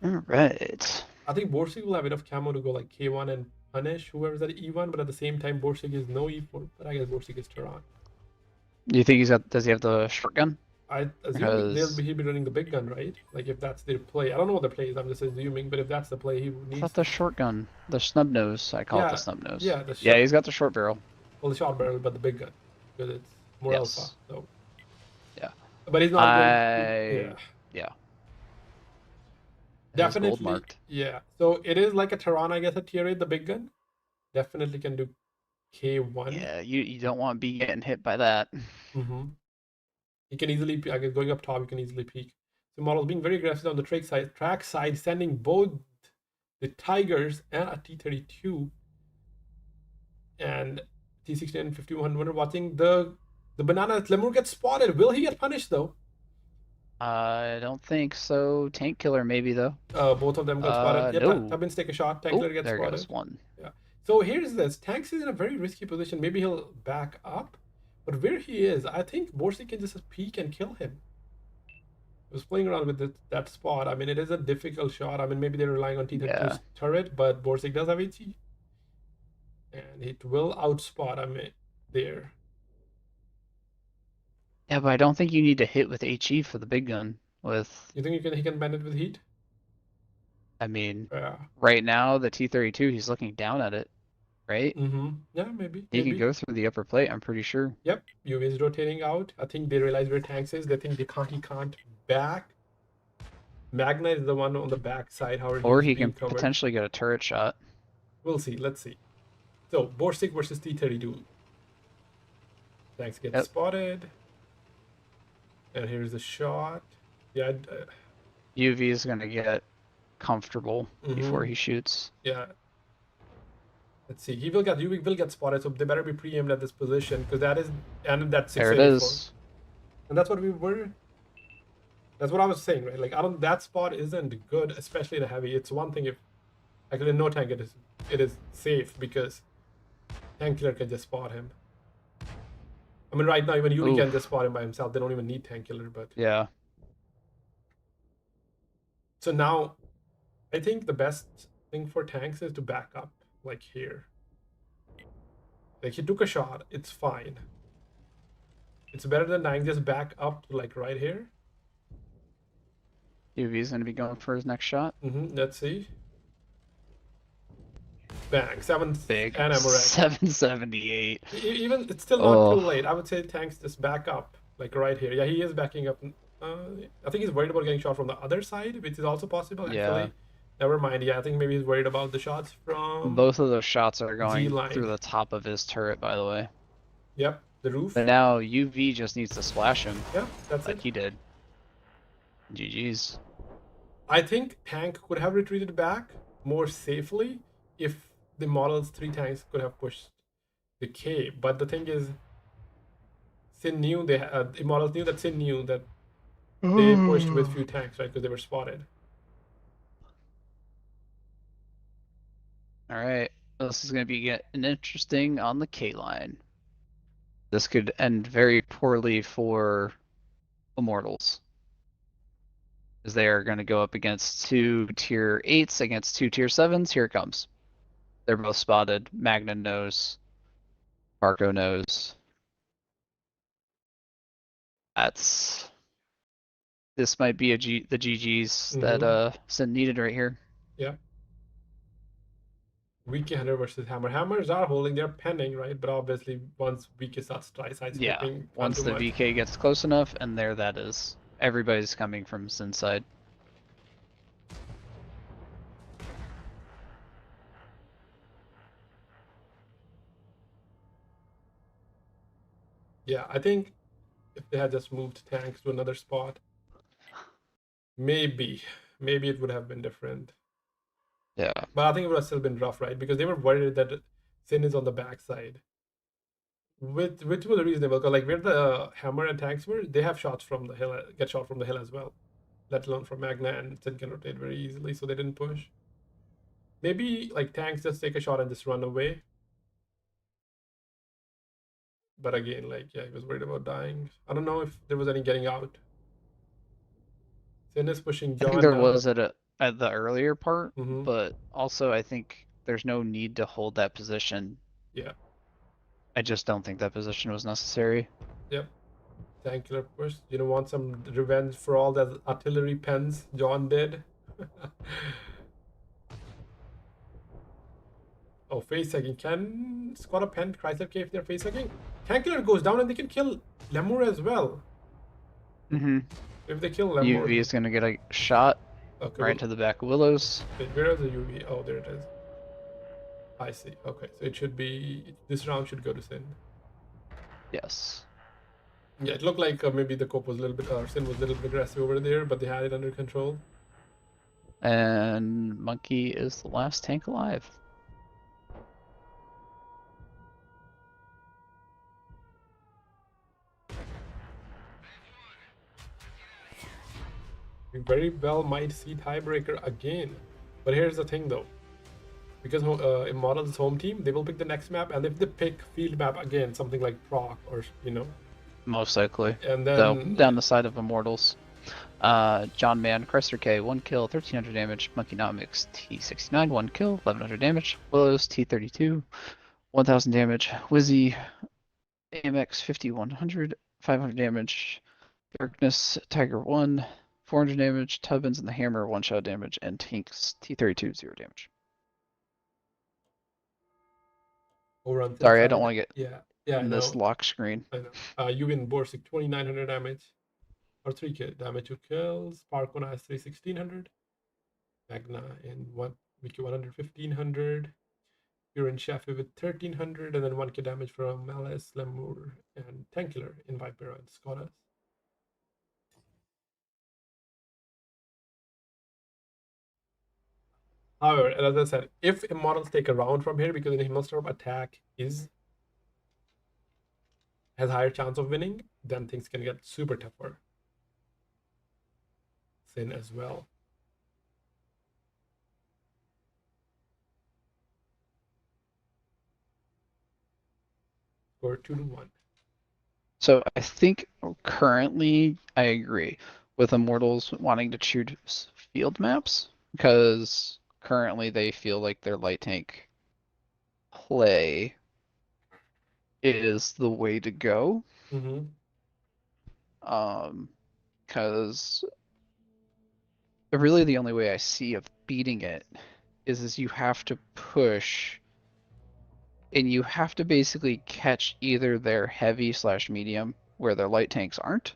All right. I think Borsig will have enough camo to go like K1 and punish whoever's at E1, but at the same time, Borsig is no E4, but I guess Borsig is Tehran. Do you think he's got? Does he have the shotgun? I assume he'll be running the big gun, right? Like if that's their play. I don't know what the play is. I'm just assuming, but if that's the play, he needs. I thought the short gun, the snub nose. I call it the snub nose. Yeah, yeah, he's got the short barrel. Well, the short barrel, but the big gun because it's more alpha. So. Yeah. But he's not. Yeah. Definitely. Gold marked. Yeah. So it is like a Tehran, I guess, a tier 8, the big gun. Definitely can do K1. Yeah, you don't want to be getting hit by that. Mm-hmm. You can easily, I guess, going up top, you can easily peek. The model being very aggressive on the track side, sending both the Tigers and a T32 and T60 and 5100. Watching the banana. Lemur gets spotted. Will he get punished though? I don't think so. Tank killer maybe though. Both of them got spotted. Yeah, no. Tubbins take a shot. Tank killer gets there spotted. Goes one. Yeah. So here's this. Tanks is in a very risky position. Maybe he'll back up. But where he is, I think Borsig can just peek and kill him. I was playing around with that spot. I mean, it is a difficult shot. I mean, maybe they're relying on T32's turret, but Borsig does have HE. And it will outspot, I mean, there. Yeah, but I don't think you need to hit with HE for the big gun. You think he can bend it with heat? I mean, Yeah. Right now, the T32, he's looking down at it, right? Mm-hmm. Yeah, maybe. He can go through the upper plate, I'm pretty sure. Yep. UV is rotating out. I think they realize where tanks is. They think he can't back. Magna is the one on the back side. Or he can potentially get a turret shot. We'll see. Let's see. So Borsig versus T32. Tanks get spotted. And here's the shot. Yeah. UV is gonna get comfortable before he shoots. Yeah. Let's see. UV will get spotted, so they better be pre-aimed at this position because that is and that's 684. There it is. And that's what we were. That's what I was saying, right? Like that spot isn't good, especially in a heavy. It's one thing if actually in no tank it is safe because tank killer can just spot him. I mean, right now even UV can just spot him by himself. They don't even need tank killer, but yeah. So now, I think the best thing for tanks is to back up, like here. Like he took a shot, it's fine. It's better than dying. Just back up to like right here. UV is gonna be going for his next shot. Let's see. Bang, 7 Big and Amorak. 778. Even it's still not too late. I would say tanks just back up, like right here. Yeah, he is backing up. I think he's worried about getting shot from the other side, which is also possible. Actually, yeah. Never mind. Yeah, I think maybe he's worried about the shots from. Both of those shots are going G-line. through the top of his turret, by the way. Yep, the roof. But now UV just needs to splash him. Yeah, that's like it. he did. GG's. I think tank could have retreated back more safely if the model's 3 tanks could have pushed the K. But the thing is, SYN knew the models knew that SYN knew that they pushed with few tanks, right? Because they were spotted. All right, this is going to be getting interesting on the K line. This could end very poorly for Immortals, as they are going to go up against 2 tier 8s against 2 tier 7s. Here it comes. They're both spotted. Magna knows. Marco knows. This might be the GGs that SYN needed right here. Yeah. Weaky Hunter versus Hammer. Hammers are holding, they're pending, right? But obviously once Weaky starts side skipping, once the VK gets close enough, and there that is. Everybody's coming from SYN's side. Yeah, I think if they had just moved tanks to another spot, maybe it would have been different. Yeah. But I think it would have still been rough, right? Because they were worried that SYN is on the backside. Which was reasonable, because like where the hammer and tanks were, they have shots from the hill, get shot from the hill as well. Let alone from Magna, and SYN can rotate very easily, so they didn't push. Maybe like tanks just take a shot and just run away. But again, like, yeah, he was worried about dying. I don't know if there was any getting out. SYN is pushing John. I think there was at the earlier part, Mm-hmm. but also I think there's no need to hold that position. Yeah. I just don't think that position was necessary. Yep. Tank killer push. You don't want some revenge for all that artillery pens John did. Oh, face hacking. Can squad a pen Chrysler K if they're face hacking? Tank killer goes down and they can kill Lemur as well. Mm-hmm. If they kill Lemur. UV is gonna get a shot right to the back of Willows. Wait, where is the UV? Oh, there it is. I see. Okay, so it should be, this round should go to SYN. Yes. Yeah, it looked like maybe the Cope was a little bit, SYN was a little bit aggressive over there, but they had it under control. And Monkey is the last tank alive. We very well might see tiebreaker again. But here's the thing though. Because Immortal's home team, they will pick the next map, and if they pick field map again, something like Proc or, you know. Most likely. And then down the side of Immortals. John Mann, Chrysler K, 1 kill, 1300 damage. Monkeynomics, T69, 1 kill, 1100 damage. Willows, T32, 1000 damage. Wizzy, AMX, 5100, 500 damage. Darkness, Tiger 1, 400 damage. Tubbins and the Hammer, 1-shot damage. And Tanks, T32, 0 damage. Sorry, I don't want to get in this lock screen. I know. You win Borsig 2900 damage, or 3 damage to kills. Spark 1 has 1600. Magna in 1 100 1500. You're in Sheffield with 1300, and then 1k damage from Malice, Lemur, and Tankiller in Vipera and Scottus. However, as I said, if Immortals take a round from here, because the Himmelsdorf attack has higher chance of winning, then things can get super tough for SYN as well. Score 2-1. So I think currently I agree with Immortals wanting to choose field maps because currently they feel like their light tank play is the way to go. Mm-hmm. Because really the only way I see of beating it is you have to push and you have to basically catch either their heavy/medium where their light tanks aren't,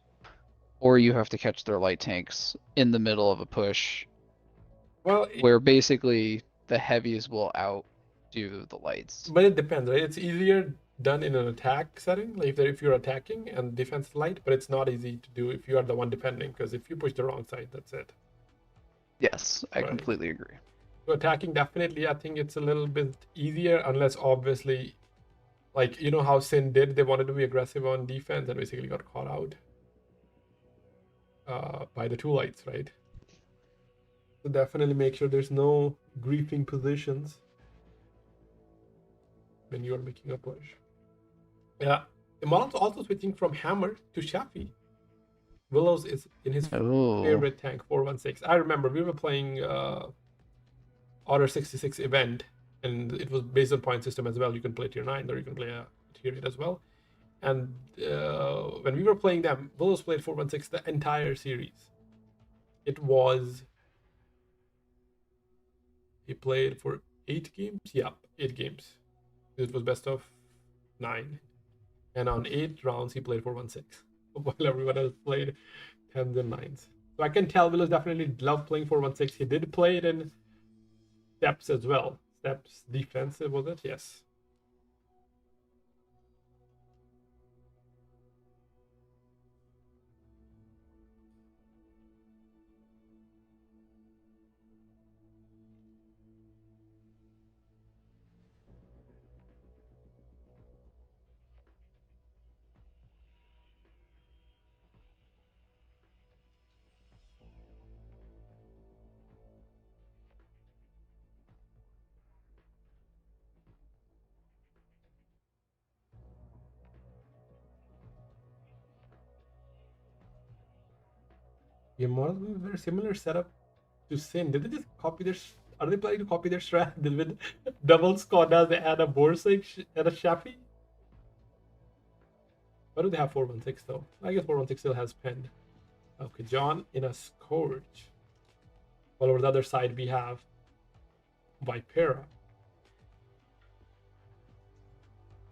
or you have to catch their light tanks in the middle of a push where basically the heavies will outdo the lights. But it depends, right? It's easier done in an attack setting, like if you're attacking and defense light, but it's not easy to do if you are the one defending, because if you push the wrong side, that's it. Yes, I completely agree. So attacking, definitely, I think it's a little bit easier, unless obviously, like, you know how SYN did, they wanted to be aggressive on defense and basically got caught out by the two lights, right? So definitely make sure there's no griefing positions when you're making a push. Yeah, Immortal's also switching from Hammer to Shafi. Willows is in his favorite tank, 416. I remember we were playing Order 66 event, and it was based on point system as well. You can play tier 9 or you can play a tier 8 as well. And when we were playing them, Willows played 416 the entire series. It was... He played for 8 games? Yeah, 8 games. It was best of 9. And on 8 rounds, he played 416. While everyone else played 10s and 9s. So I can tell Willows definitely loved playing 416. He did play it in Steps as well. Steps defensive, was it? Yes. Yeah, more very similar setup to SYN. Did they just copy their? Are they planning to copy their strat with double Skoda? They add a Borsig and a Shafi. Why do they have 416 though? I guess 416 still has pen. Okay, John in a Scourge. While over the other side we have Vipera.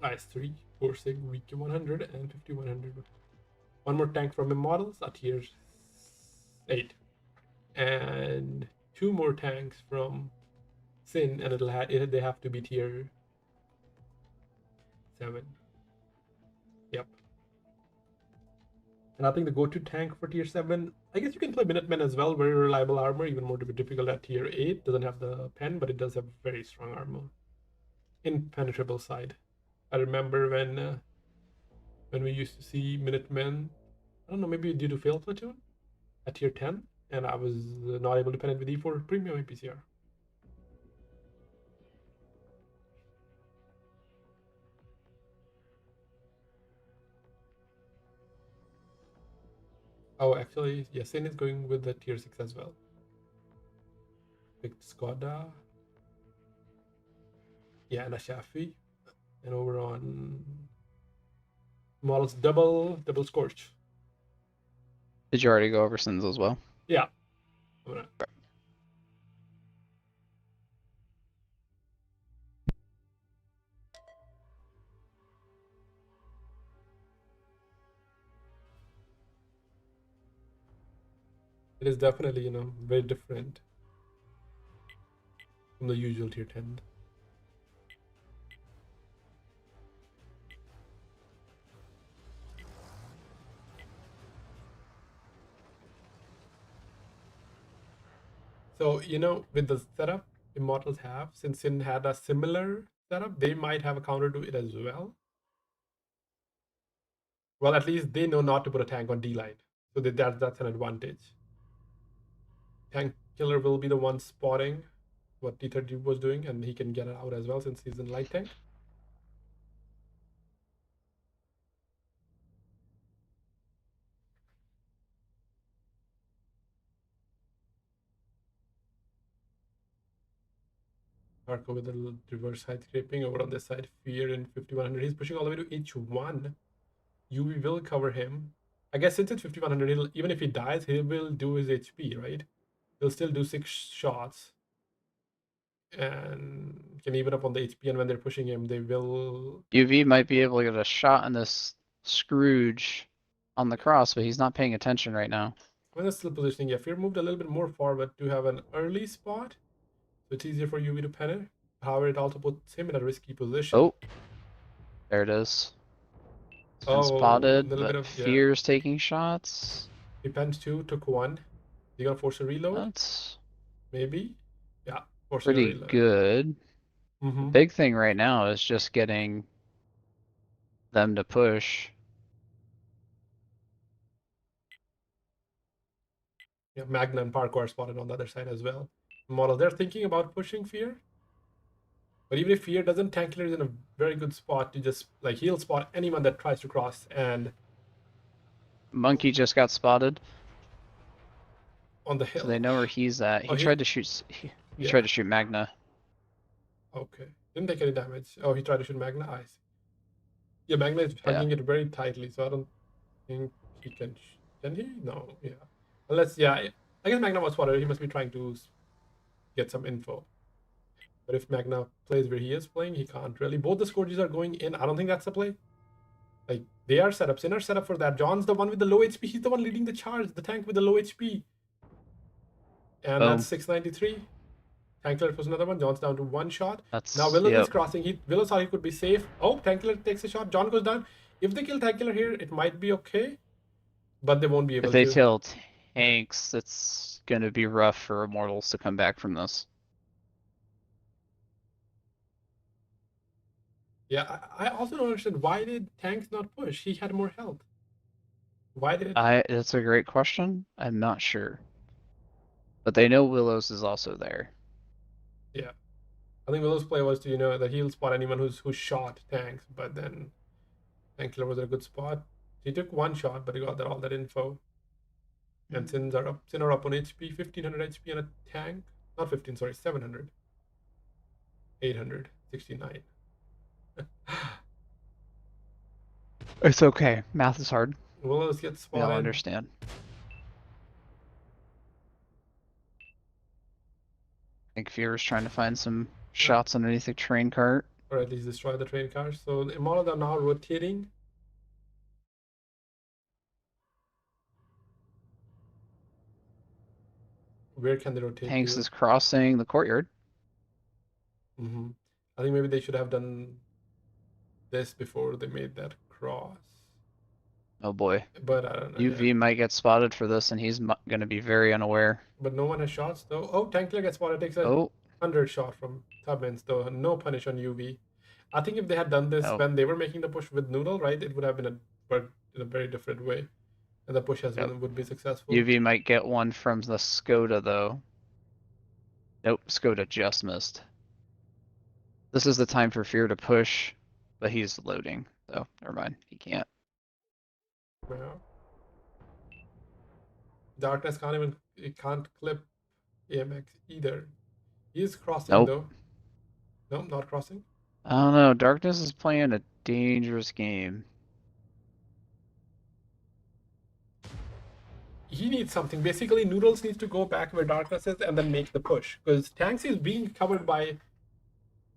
Nice 3, Borsig, weak 100 and 5100. One more tank from Immortals at tier 8. And 2 more tanks from SYN, and they have to be tier 7. Yep. And I think the go-to tank for tier 7, I guess you can play Minutemen as well, very reliable armor, even more difficult at tier 8. Doesn't have the pen, but it does have very strong armor. Impenetrable side. I remember when we used to see Minutemen, I don't know, maybe due to fail platoon at tier 10, and I was not able to pen it with E4 premium APCR. Oh, actually, yes, SYN is going with the tier 6 as well. Picked Skoda. Yeah, and a Shafi. And over on models double Scorch. Did you already go over SYNs as well? Yeah. It is definitely, very different from the usual tier 10. So, you know, with the setup Immortals have, since SYN had a similar setup, they might have a counter to it as well. Well, at least they know not to put a tank on D line. So that's an advantage. Tank Killer will be the one spotting what T30 was doing, and he can get it out as well since he's in light tank. Arco with a little reverse side scraping over on this side. Fear in 5100. He's pushing all the way to H1. UV will cover him. I guess since it's 5100, even if he dies, he will do his HP, right? He'll still do 6 shots and can even up on the HP. And when they're pushing him, they will. UV might be able to get a shot in this Scrooge on the cross, but he's not paying attention right now. When it's still positioning, yeah, Fear moved a little bit more forward to have an early spot, so it's easier for UV to pen it. However, it also puts him in a risky position. Oh, there it is. It's been a spotted, little but bit of Fear's taking shots. He pens 2, took 1. You gonna force a reload? That's Maybe. Yeah, force a pretty reload. good. Mm-hmm. The big thing right now is just getting them to push. Yeah, Magna and Parkour are spotted on the other side as well. Model, they're thinking about pushing Fear. But even if Fear doesn't, Tank Killer is in a very good spot to just, like, he'll spot anyone that tries to cross. And Monkey just got spotted, on the hill. so they know where he's at. He tried to shoot. He tried to shoot Magna. Okay, didn't take any damage. Oh, he tried to shoot Magna. I see. Yeah, Magna is hugging it very tightly, so I don't think he can. Can he? No. Yeah. Unless, yeah, I guess Magna was spotted. He must be trying to get some info. But if Magna plays where he is playing, he can't really. Both the Scourges are going in. I don't think that's the play. Like, they are set up. SYN are set up for that. John's the one with the low HP. He's the one leading the charge. The tank with the low HP. And that's 693. Tank was another one. John's down to 1 shot. Now Willow is crossing. Willow thought he could be safe. Oh, Tank takes a shot. John goes down. If they kill Tank here, it might be okay. But they won't be able to. If they kill tanks, it's going to be rough for Immortals to come back from this. Yeah, I also don't understand, why did Tanks not push? He had more health. Why did? That's a great question. I'm not sure. But they know Willows is also there. Yeah. I think Willow's play was to, you know, that he'll spot anyone who shot Tanks, but then Tank Killer was in a good spot. He took 1 shot, but he got all that info. And SYN are up on HP, 1500 HP and a tank. Not 15, sorry, 700. 869. It's okay. Math is hard. Willows get spotted. We all understand. I think Fear is trying to find some shots underneath the train cart. Or at least destroy the train cars. So the Immortals are now rotating. Where can they rotate? Tanks is crossing the courtyard. I think maybe they should have done this before they made that cross. Oh boy. But I don't know. UV might get spotted for this, and he's going to be very unaware. But no one has shots though. Oh, Tank Killer gets spotted. Takes a 100 shot from Tubbins though. No punish on UV. I think if they had done this when they were making the push with Noodle, right, it would have been in a very different way, and the push would be successful. UV might get one from the Skoda though. Nope, Skoda just missed. This is the time for Fear to push, but he's loading, so never mind. He can't. Yeah. Darkness can't clip AMX either. He's crossing though. Nope, not crossing. I don't know. Darkness is playing a dangerous game. He needs something. Basically, Noodles needs to go back where Darkness is and then make the push. Because Tanks is being covered by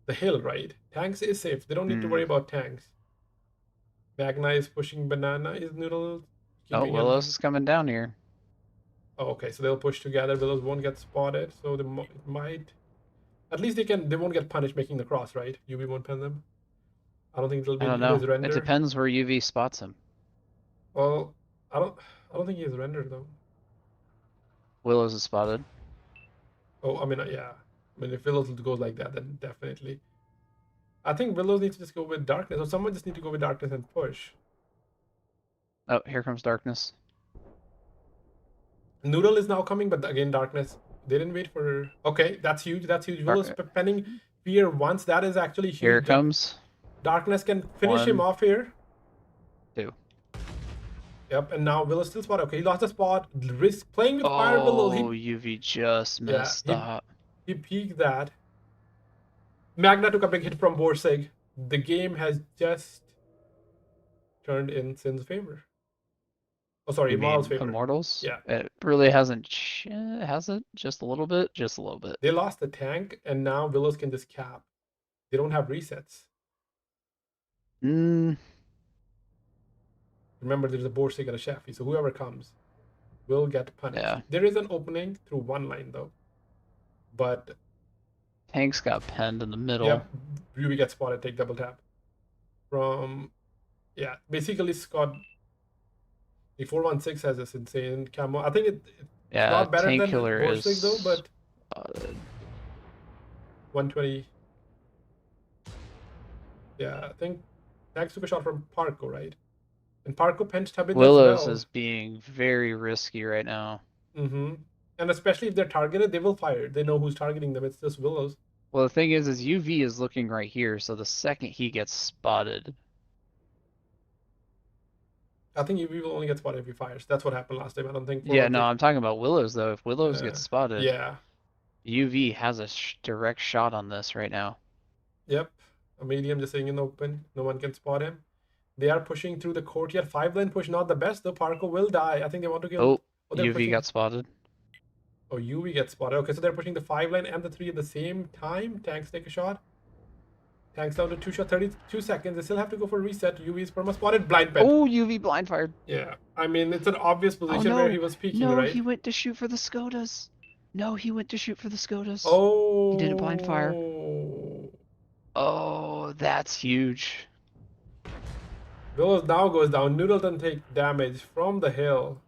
the hill, right? Tanks is safe. They don't need to worry about Tanks. Magna is pushing Banana. Is Noodle keeping Willows is coming down here. Oh, okay. So they'll push together. Willows won't get spotted. So they might... At least they won't get punished making the cross, right? UV won't pen them. I don't think it'll be his render. It depends where UV spots him. Well, I don't think he has render though. Willows is spotted. Oh, I mean, yeah. I mean, if Willows goes like that, then definitely. I think Willows needs to just go with darkness, or someone just need to go with darkness and push. Oh, here comes darkness. Noodle is now coming, but again, darkness. They didn't wait for. Okay, that's huge. That's huge. Willow's penning fear once. That is actually huge. Here it comes. Darkness can finish him 1, off here. 2. Yep, and now Willow still spot. Okay, he lost a spot. Risk playing with fire. Willow. Oh, UV just missed that. He peeked that. Magna took a big hit from Borsig. The game has just turned in SYN's favor. Oh, sorry, Immortal's favor. Immortals? Yeah. It really hasn't, has it? Just a little bit? Just a little bit. They lost the tank, and now Willows can just cap. They don't have resets. Remember, there's a Borsig and a Shafi, so whoever comes will get punished. Yeah. There is an opening through one line, though. But Tank's got penned in the middle. Yep, Ruby gets spotted, take double tap. From, yeah, basically Scott, the 416 has this insane camo. I think it's not better Tank than Killer Borsig, though, but 120. Yeah, I think Tax took a shot from Parko, right? And Parko pinched Tubbins Willows as well. is being very risky right now. And especially if they're targeted, they will fire. They know who's targeting them. It's just Willows. Well, the thing is UV is looking right here, so the second he gets spotted. I think UV will only get spotted if he fires. That's what happened last time. I don't think. Yeah, no, I'm talking about Willows, though. If Willows gets spotted, yeah, UV has a direct shot on this right now. Yep. A medium just sitting in the open. No one can spot him. They are pushing through the courtyard. 5-lane push, not the best, though. Parko will die. I think they want to kill. Oh, UV got spotted. Oh, UV gets spotted. Okay, so they're pushing the 5-lane and the 3 at the same time. Tanks take a shot. Tanks down to 2 shot, 32 seconds. They still have to go for a reset. UV is perma spotted. Blind pen. Oh, UV blind fired. Yeah. I mean, it's an obvious position where he was peeking, right? No, he went to shoot for the Skodas. No, he went to shoot for the Skodas. Oh. He did a blind fire. Oh, that's huge. Willows now goes down. Noodle doesn't take damage from the hill.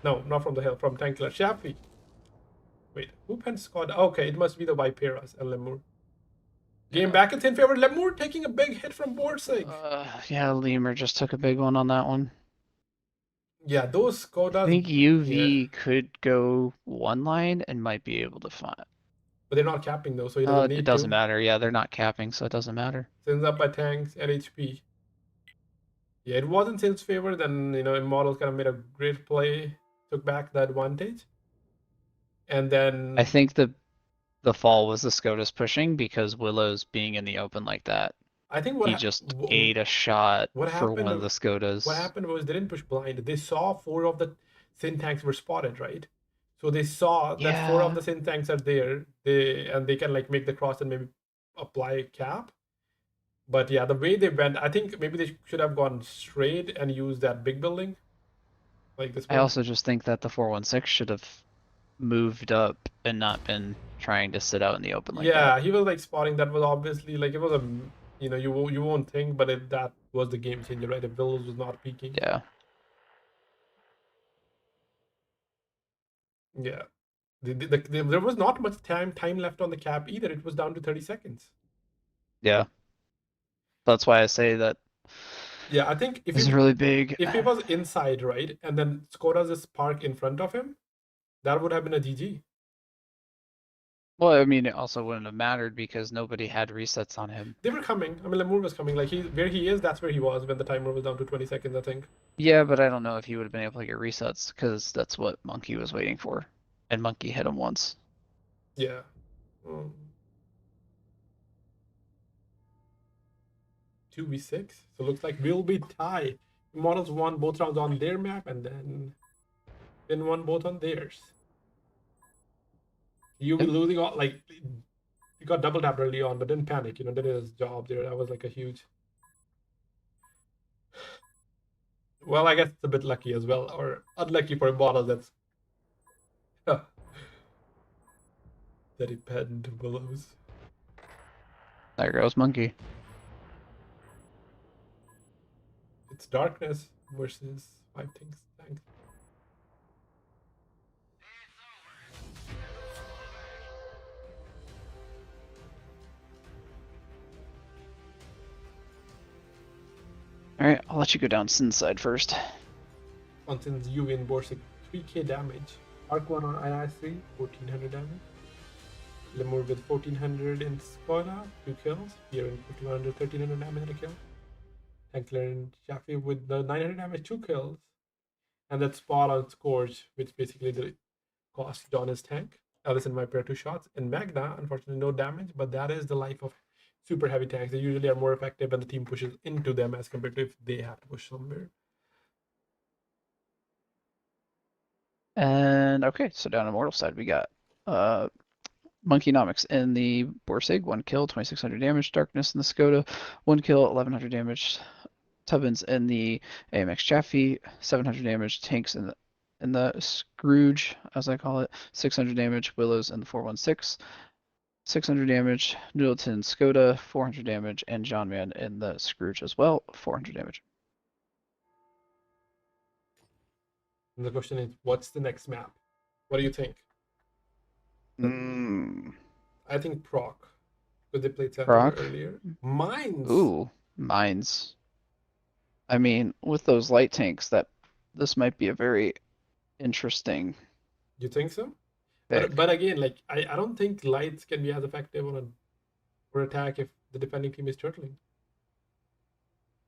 No, not from the hill. From Tankler. Shafi. Wait, who penned Scott? Okay, it must be the Viperas and Lemur. Game back in SYN favor. Lemur taking a big hit from Borsig. Yeah, Lemur just took a big one on that one. Yeah, those Skodas. I think UV could go one line and might be able to find. But they're not capping though, so he doesn't need it doesn't matter. Yeah, they're not capping, so it doesn't matter. SYN's up by tanks and HP. Yeah, it wasn't SYN's favor. Then Immortals kind of made a great play, took back the advantage, and then I think the fall was the Skodas pushing because Willow's being in the open like that. I think he just ate a shot for one of the Skodas. What happened was they didn't push blind. They saw 4 of the SYN tanks were spotted, right? So they saw that 4 of the SYN tanks are there. They can like make the cross and maybe apply cap. But yeah, the way they went, I think maybe they should have gone straight and used that big building. Like this one. I also just think that the 416 should have moved up and not been trying to sit out in the open like that. Yeah, he was like spotting. That was obviously like it was a you won't think, but that was the game changer, right? If Willows was not peaking. Yeah. Yeah. There was not much time left on the cap either. It was down to 30 seconds. Yeah. That's why I say that. Yeah, I think if it's really big. If it was inside, right, and then Skoda's just park in front of him, that would have been a GG. Well, I mean, it also wouldn't have mattered because nobody had resets on him. They were coming. I mean, Lemur was coming. Like where he is, that's where he was when the timer was down to 20 seconds, I think. Yeah, but I don't know if he would have been able to get resets because that's what Monkey was waiting for, and Monkey hit him once. Yeah. 2v6. So looks like we'll be tied. Models won both rounds on their map, and then SYN won both on theirs. You were losing all like you got double tapped early on, but didn't panic. Did his job there. That was like a huge. Well, I guess it's a bit lucky as well, or unlucky for Immortals. That's that he penned Willows. There goes Monkey. It's darkness versus 5 things. Thanks. Alright, I'll let you go down SYN side first. Constance U in Borsig, 3k damage. Arc 1 on IS3, 1400 damage. Lemur with 1400 in Skoda, 2 kills. Here in 5100, 1300 damage and a kill. Tankler and Chaffee with the 900 damage, 2 kills. And that spot on Scourge, which basically the cost John his tank. Allison Viper 2 shots. And Magna, unfortunately, no damage, but that is the life of super heavy tanks. They usually are more effective when the team pushes into them as compared to if they have to push somewhere. And okay, so down on Mortal side, we got Monkeynomics in the Borsig, 1 kill, 2600 damage. Darkness in the Skoda, 1 kill, 1100 damage. Tubbins in the AMX Chaffee, 700 damage. Tanks in the Scrooge, as I call it, 600 damage. Willows in the 416, 600 damage. Noodleton Skoda, 400 damage. And John Man in the Scrooge as well, 400 damage. And the question is, what's the next map? What do you think? I think Proc, because they played Center Proc? earlier. Mines. Ooh, Mines. I mean, with those light tanks, this might be a very interesting You think so? pick. But again, like I don't think lights can be as effective on or attack if the defending team is turtling.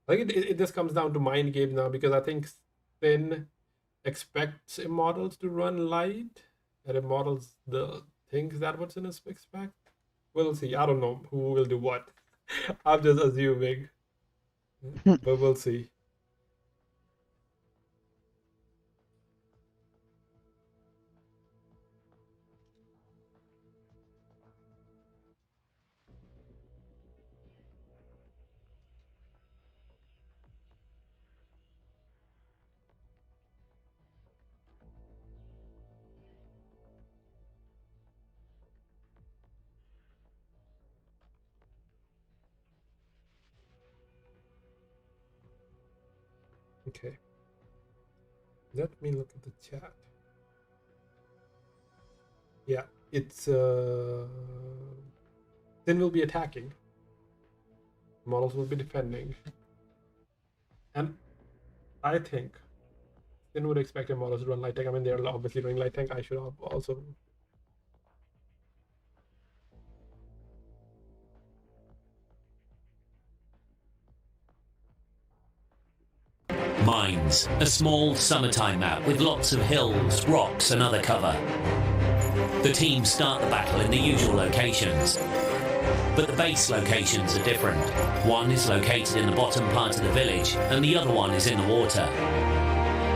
I think it just comes down to mind games now, because I think SYN expects immortals to run light, and immortals the things that what SYN expect. We'll see. I don't know who will do what. I'm just assuming, but we'll see. Okay. Let me look at the chat. Yeah, it's SYN will be attacking. Models will be defending. And I think SYN would expect their models to run light tank. I mean, they're obviously running light tank. I should also. Mines, a small summertime map with lots of hills, rocks and other cover. The teams start the battle in the usual locations, but the base locations are different. One is located in the bottom part of the village and the other one is in the water.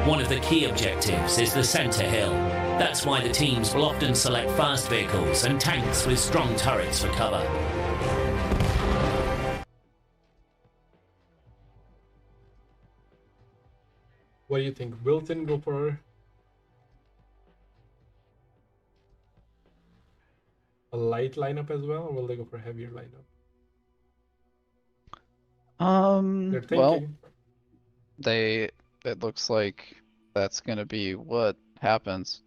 One of the key objectives is the center hill. That's why the teams will often select fast vehicles and tanks with strong turrets for cover. What do you think? Will SYN go for a light lineup as well, or will they go for a heavier lineup? They're thinking. Well, it looks like that's gonna be what happens.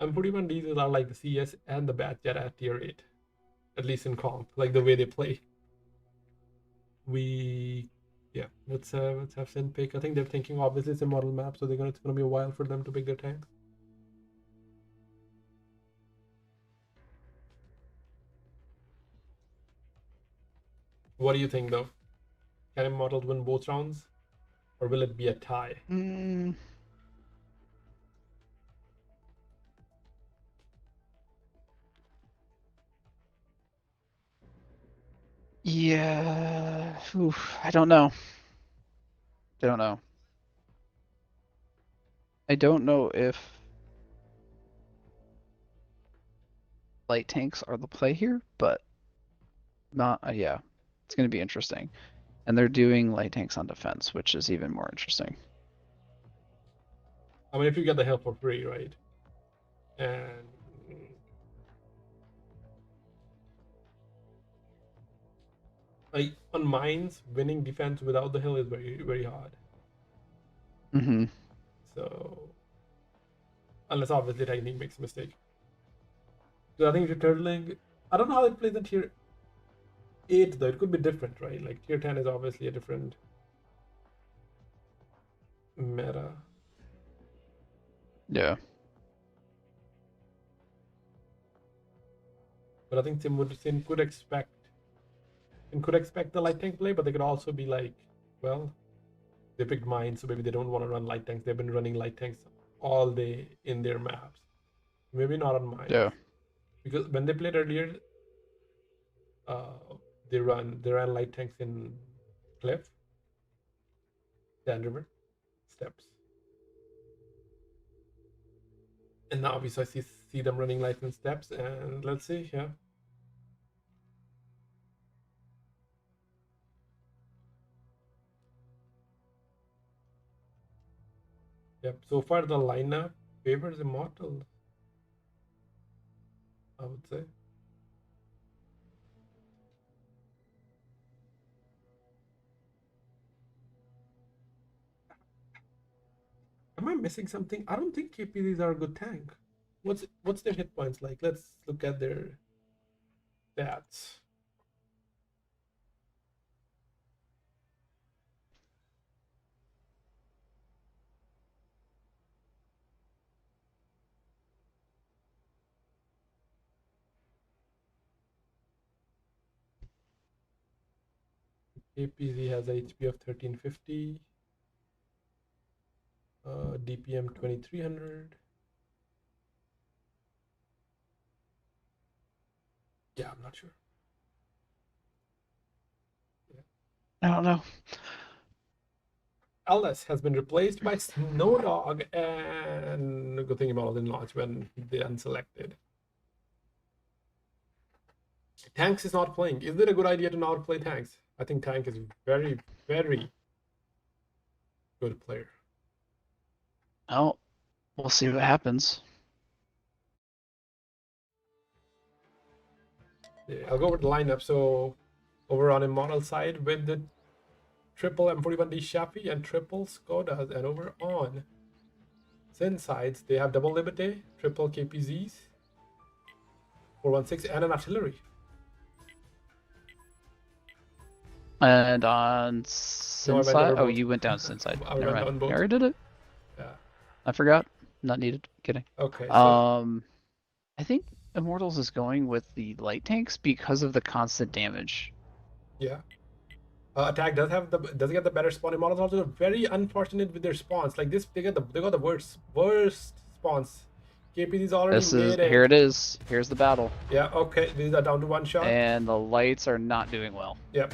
I'm pretty much these are like the CS and the Bat Jet at tier 8, at least in comp, like the way they play. Yeah, let's have SYN pick. I think they're thinking obviously it's a model map, so it's gonna be a while for them to pick their tanks. What do you think though? Can immortals win both rounds, or will it be a tie? Yeah, I don't know. I don't know if light tanks are the play here, but not, yeah, it's going to be interesting. And they're doing light tanks on defense, which is even more interesting. I mean, if you get the hill for free, right? And like on mines, winning defense without the hill is very, very hard. So unless obviously technique makes a mistake. So I think if you're turtling, I don't know how it plays in tier 8 though, it could be different, right? Like tier 10 is obviously a different meta. Yeah. But I think Sim could expect the light tank play, but they could also be like, well, they picked mine, so maybe they don't want to run light tanks. They've been running light tanks all day in their maps. Maybe not on mine. Yeah. Because when they played earlier, they ran light tanks in Cliff, Sand River, Steps. And now obviously I see them running light in Steps, and let's see, yeah. Yep, so far the lineup favors Immortals, I would say. Am I missing something? I don't think KPZs are a good tank. What's their hit points like? Let's look at their stats. KPZ has a HP of 1350, DPM 2300. Yeah, I'm not sure. I don't know. LS has been replaced by Snowdog, and good thing about didn't launch when they unselected. Tanks is not playing. Is it a good idea to not play Tanks? I think Tank is very, very good player. Oh, we'll see what happens. Yeah, I'll go over the lineup. So over on Immortal side with the triple M41D Shafi and triple Skodas, and over on SYN sides they have double Liberté, triple KPZs, 416, and an artillery. And on SYN side, oh, both. you went down SYN side. I Never went mind. down both. I already did it. Yeah. I forgot. Not needed. Kidding. Okay. So... I think Immortals is going with the light tanks because of the constant damage. Yeah. Attack does get the better spawn. Immortals also very unfortunate with their spawns. Like this, they got the worst spawns. KPZ's already made it. Here it is. Here's the battle. Yeah. Okay. These are down to one shot. And the lights are not doing well. Yep.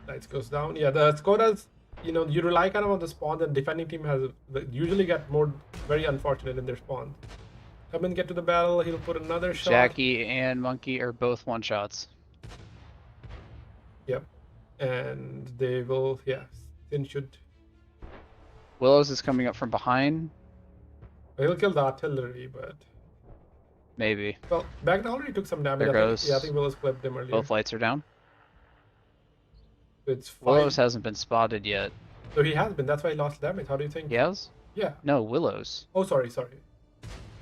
Lights goes down. Yeah. The Skodas, you rely kind of on the spawns, and defending team usually get more very unfortunate in their spawns. Come and get to the battle. He'll put another shot. Jackie and Monkey are both one shots. Yep. And they will, yeah. SYN should. Willows is coming up from behind. He'll kill the artillery, but. Maybe. Well, Baghdad already took some damage. There goes. I think Willows clipped him earlier. Both lights are down. So it's 5. Willows hasn't been spotted yet. So he has been. That's why he lost damage. How do you think? He has? Yeah. No, Willows. Oh, sorry.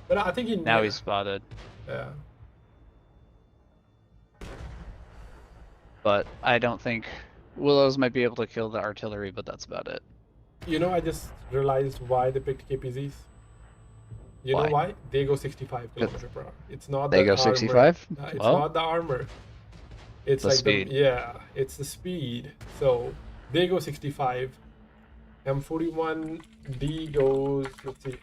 But I think he. Now he's spotted. Yeah. But I don't think Willows might be able to kill the artillery, but that's about it. I just realized why they picked KPZs. You know why? They go 65 kilometers per hour. It's not they the go armor. 65? It's not the armor. It's the like speed. it's the speed. So they go 65. M41D goes, let's see.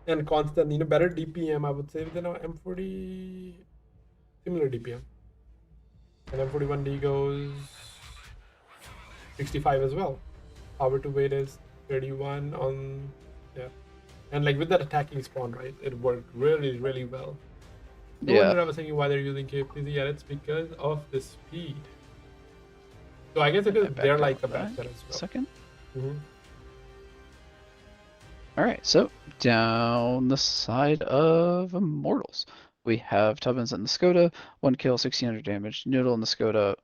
And constant, better DPM, I would say, than M40, similar DPM. And M41D goes 65 as well. Power to weight is 31 on, yeah. And like with that attacking spawn, right, it worked really, really well. No wonder I was thinking why they're using KPZ, and it's because of the speed. So I guess it is, they're like a back set as well. Second. Mm-hmm. Alright, so down the side of Immortals, we have Tubbins and the Skoda, 1 kill, 1600 damage. Noodle and the Skoda,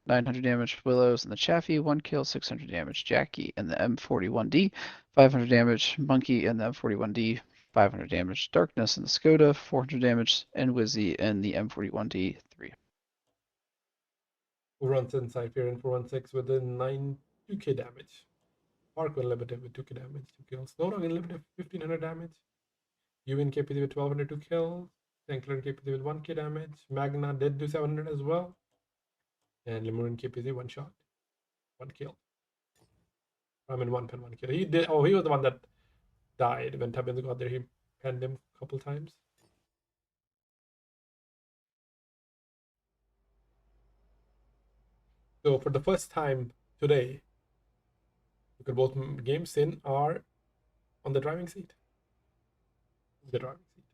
900 damage. Willows and the Chaffee, 1 kill, 600 damage. Jackie and the M41D, 500 damage. Monkey and the M41D, 500 damage. Darkness and the Skoda, 400 damage. And Wizzy and the M41D, 300. Who runs inside Fearin 416 within 2k damage. Park Unlimited with 2k damage, 2 kills. Snorog Unlimited 1500 damage. Yuin KPZ with 1200, 2 kills. Tankler KPZ with 1k damage. Magna did do 700 as well. And Lemurin KPZ 1 shot, 1 kill. I mean 1 pen, 1 kill. He did. Oh, he was the one that died when Tabins got there. He penned him a couple times. So for the first time today, look at both games. SYN are on the driving seat. The driving seat.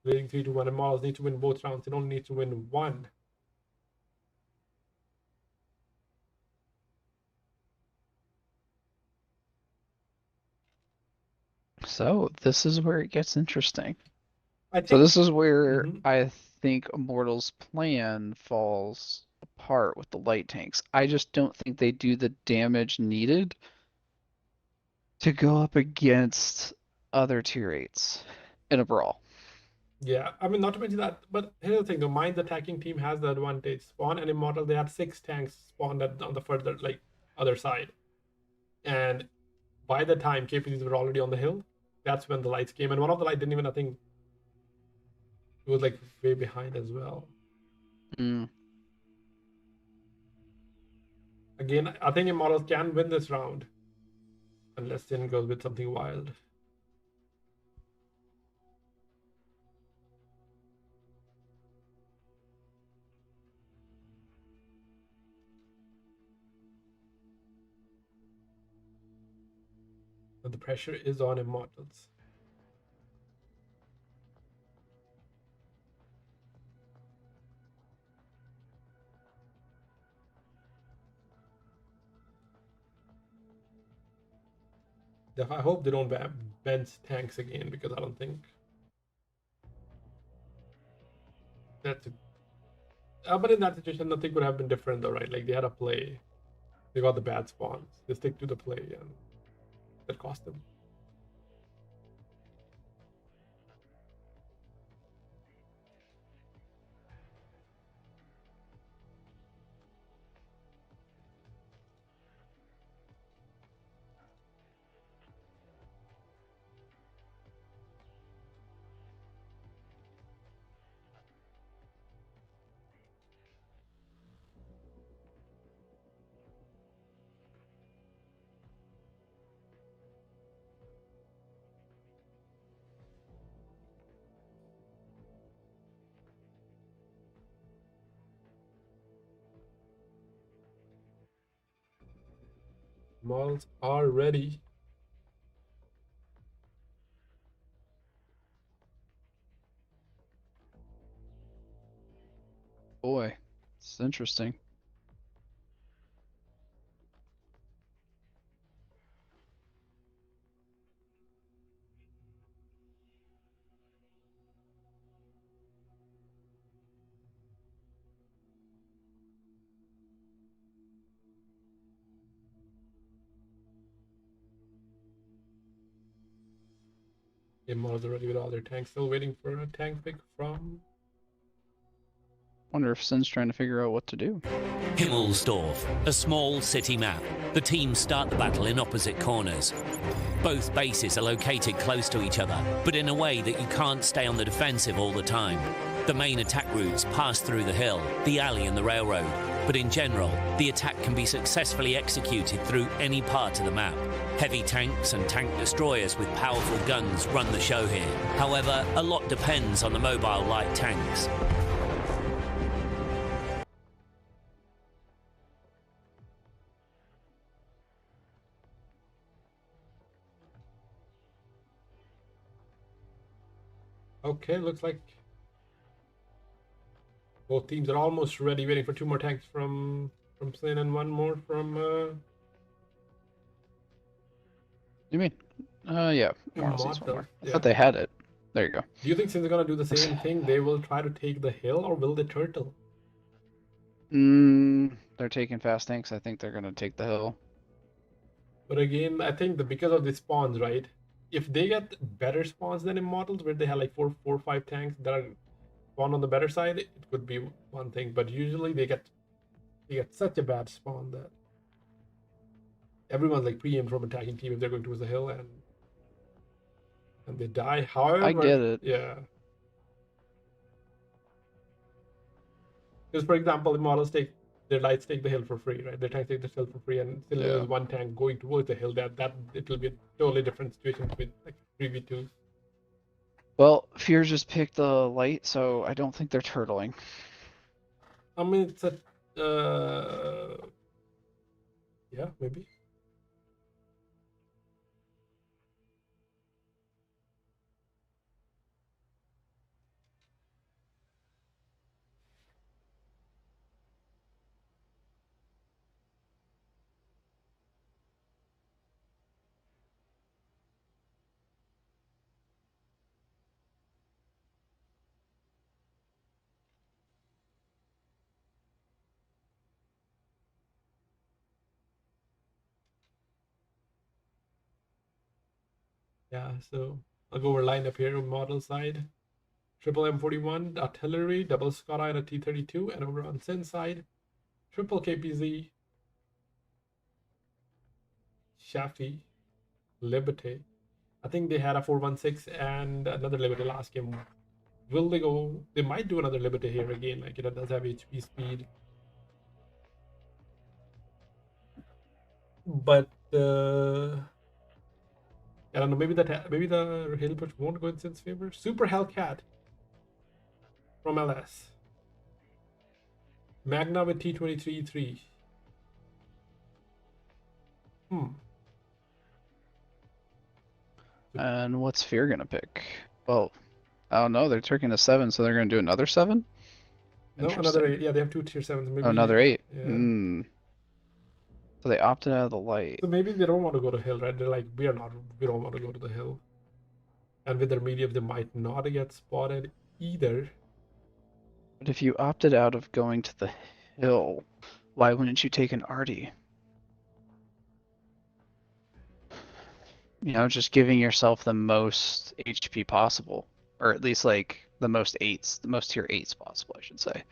Leading 3-1, and Models need to win both rounds. They only need to win one. So this is where it gets interesting. I think, So this is where I think Immortal's plan falls apart with the light tanks. I just don't think they do the damage needed to go up against other tier 8s in a brawl. Yeah, I mean, not to mention that, but here's the thing: the Mind's attacking team has the advantage. Spawn and Immortal, they had 6 tanks spawned on the further, like, other side, and by the time KPZs were already on the hill, that's when the lights came, and one of the lights didn't even, I think, it was like way behind as well. Again, I think Immortals can win this round, unless SYN goes with something wild. But the pressure is on Immortals. I hope they don't bench tanks again, because I don't think that's but in that situation, nothing could have been different though, right? Like, they had a play, they got the bad spawns, they stick to the play, and that cost them. Models are ready. Boy, it's interesting. Models are ready with all their tanks. Still waiting for a tank pick from. Wonder if SYN's trying to figure out what to do. Himmelsdorf, a small city map. The teams start the battle in opposite corners. Both bases are located close to each other, but in a way that you can't stay on the defensive all the time. The main attack routes pass through the hill, the alley and the railroad, but in general, the attack can be successfully executed through any part of the map. Heavy tanks and tank destroyers with powerful guns run the show here. However, a lot depends on the mobile light tanks. Okay, looks like both teams are almost ready, waiting for 2 more tanks from SYN and 1 more from You mean? Yeah. Mortals needs one Immortal. more. I Yeah. thought they had it. There you go. Do you think SYN's gonna do the same thing? They will try to take the hill, or will they turtle? They're taking fast tanks. I think they're gonna take the hill. But again, I think that because of the spawns, right? If they get better spawns than Immortals, where they have like 4 or 5 tanks that are spawned on the better side, it could be one thing. But usually they get You get such a bad spawn that everyone's like preempt from attacking team if they're going towards the hill and they die. However, I get it. yeah. Because for example, the models take their lights take the hill for free, right? Their tanks take the hill for free, and still there's one tank going towards the hill. That it will be a totally different situation with like 3v2. Well, Fear just picked the light, so I don't think they're turtling. I mean, it's a yeah, maybe. Yeah, so I'll go over lineup here on model side. Triple M41, artillery, double Scott and a T32, and over on SYN side, triple KPZ, Shafi, Liberty. I think they had a 416 and another Liberty last game. Will they go? They might do another Liberty here again. Like it does have HP speed, but I don't know. Maybe the Hillbert won't go in SYN's favor. Super Hellcat from LS. Magna with T23-3. And what's Fear gonna pick? Well, I don't know. They're taking a 7, so they're gonna do another 7? No, another 8. Yeah, they have 2 tier 7s. Maybe, oh, another 8. Yeah. So they opted out of the light. So maybe they don't want to go to hill, right? They're like, we don't want to go to the hill. And with their medium, they might not get spotted either. But if you opted out of going to the hill, why wouldn't you take an arty? You know, just giving yourself the most HP possible. Or at least like the most 8s, the most tier 8s possible, I should say.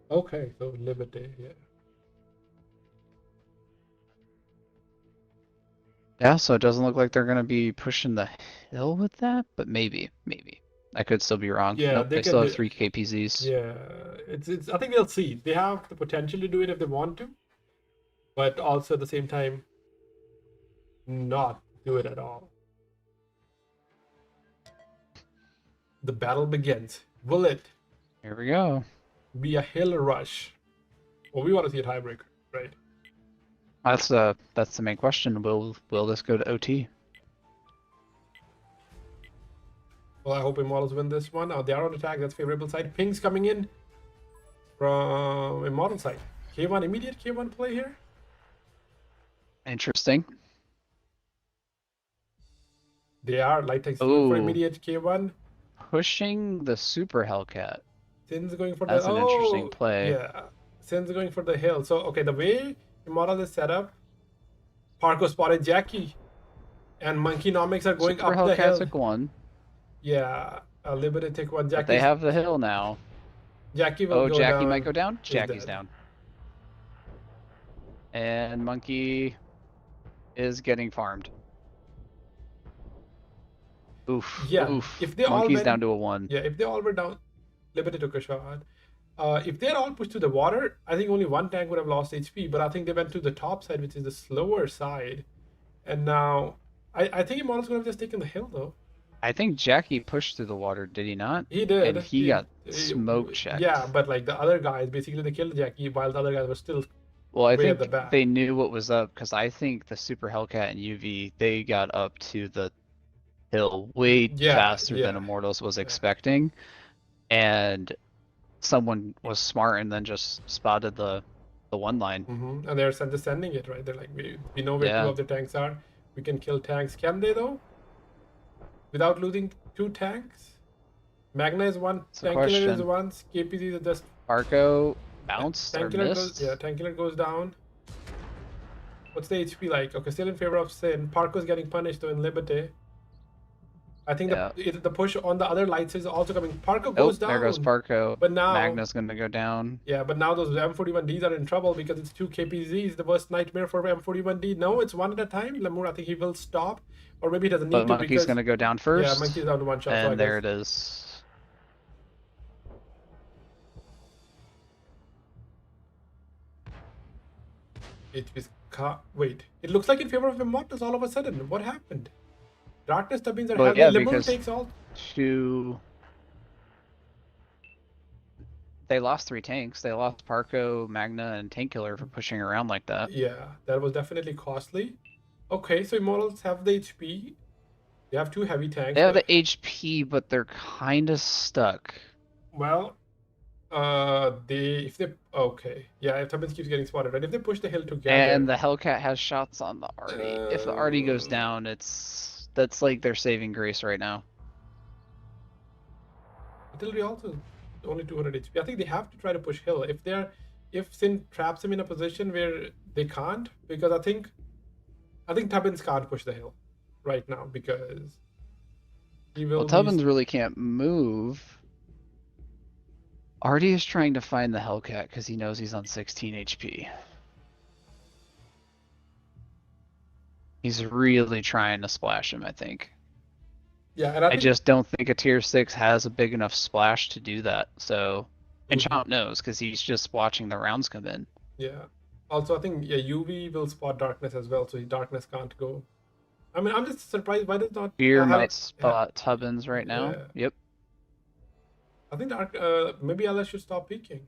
Okay, so Liberty, yeah. Yeah, so it doesn't look like they're gonna be pushing the hill with that, but maybe. I could still be wrong. Yeah, nope, they still have 3 KPZs. Yeah, it's. I think they'll see. They have the potential to do it if they want to, but also at the same time, not do it at all. The battle begins. Will it Here we go. be a hill rush? Well, we want to see a tiebreaker, right? That's the main question. Will this go to OT? Well, I hope Immortals win this one. They are on attack. That's favorable side. Pings coming in from Immortal side. K1, immediate K1 play here. Interesting. They are light text for immediate K1. Pushing the Super Hellcat. SYN's going for That's an interesting play. Yeah, SYN's going for the hill. So, okay, the way Immortal is set up, Parko spotted Jackie, and Monkeynomics are going Super up the hill. Hellcat took 1. Yeah, Liberty take 1. Jackie. They have the hill now. Jackie will go down. Jackie might go down? He's Jackie's dead. down. And Monkey is getting farmed. Oof. Yeah, Oof. if they all Monkey's went- down to a 1. Yeah, if they all were down, Liberty took a shot. If they're all pushed to the water, I think only one tank would have lost HP, but I think they went to the top side, which is the slower side. And now, I think Immortals could have just taken the hill, though. I think Jackie pushed through the water, did he not? He did. And he got smoke checked. Yeah, but like the other guys, basically they killed Jackie while the other guys were still. Well, I way at think the back. they knew what was up because I think the Super Hellcat and UV, they got up to the hill way faster than Immortals was expecting. And someone was smart and then just spotted the one line. And they're just sending it, right? They're like, we know where 2 of the tanks are. We can kill tanks. Can they, though? Without losing 2 tanks? Magna is 1. Tank Killer is 1. KPZ is just... Parko bounced or missed? Tank Killer goes down. What's the HP like? Okay, still in favor of SYN. Parko's getting punished, though, in Liberty. I think Yeah. the push on the other lights is also coming. Parko Oh, goes down. there goes Parko. But now Magna's gonna go down. Yeah, but now those M41Ds are in trouble because it's 2 KPZs. The worst nightmare for M41D. No, it's one at a time. Lemur, I think he will stop, or maybe he doesn't need But to Monkey's because gonna go down yeah, first. Monkey's down to one shot. So I And there guess it is. it was wait. It looks like in favor of Immortals all of a sudden. What happened? Darkness turbines are Well, heavy. yeah, Lemur because takes all. they lost 3 tanks. They lost Parko, Magna, and Tank Killer for pushing around like that. Yeah, that was definitely costly. Okay, so Immortals have the HP. They have 2 heavy tanks. They have the HP, but they're kind of stuck. Well, if they okay, yeah, if Tubbins keeps getting spotted, right? If they push the hill together, And the Hellcat has shots on the Artie. If the Artie goes down, that's like their saving grace right now. artillery also only 200 HP. I think they have to try to push hill if SYN traps him in a position where they can't, because I think Tubbins can't push the hill right now because he will. Well, Tubbins really can't move. Artie is trying to find the Hellcat because he knows he's on 16 HP. He's really trying to splash him, I think. Yeah, and I just don't think a tier 6 has a big enough splash to do that. So, and Mhm. Chomp knows because he's just watching the rounds come in. Yeah. Also, I think UV will spot Darkness as well, so Darkness can't go. I mean, I'm just surprised why does not Fear have might spot Tubbins right now. Yeah. Yep. I think maybe LS should stop peeking.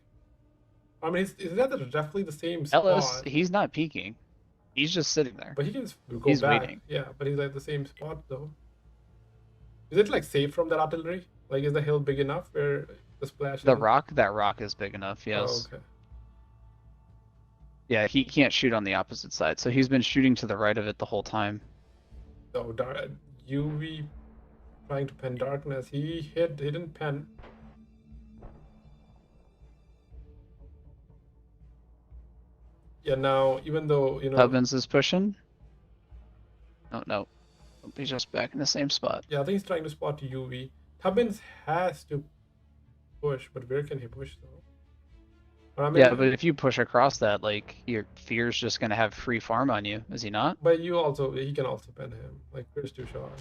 I mean, is that roughly the same spot? Ellis, he's not peeking. He's just sitting there. But he can just go He's back. waiting. Yeah, but he's at the same spot though. Is it like safe from that artillery? Like, is the hill big enough where the splash? That rock is big enough, yes. Oh, okay. Yeah, he can't shoot on the opposite side, so he's been shooting to the right of it the whole time. So UV trying to pen Darkness. He didn't pen. Yeah, now even though Tubbins is pushing. Oh no, he's just back in the same spot. Yeah, I think he's trying to spot UV. Tubbins has to push, but where can he push though? I mean, Yeah, but if you push across that, like, your Fear's just gonna have free farm on you, is he not? But he can also pen him. Like, Fear's too short.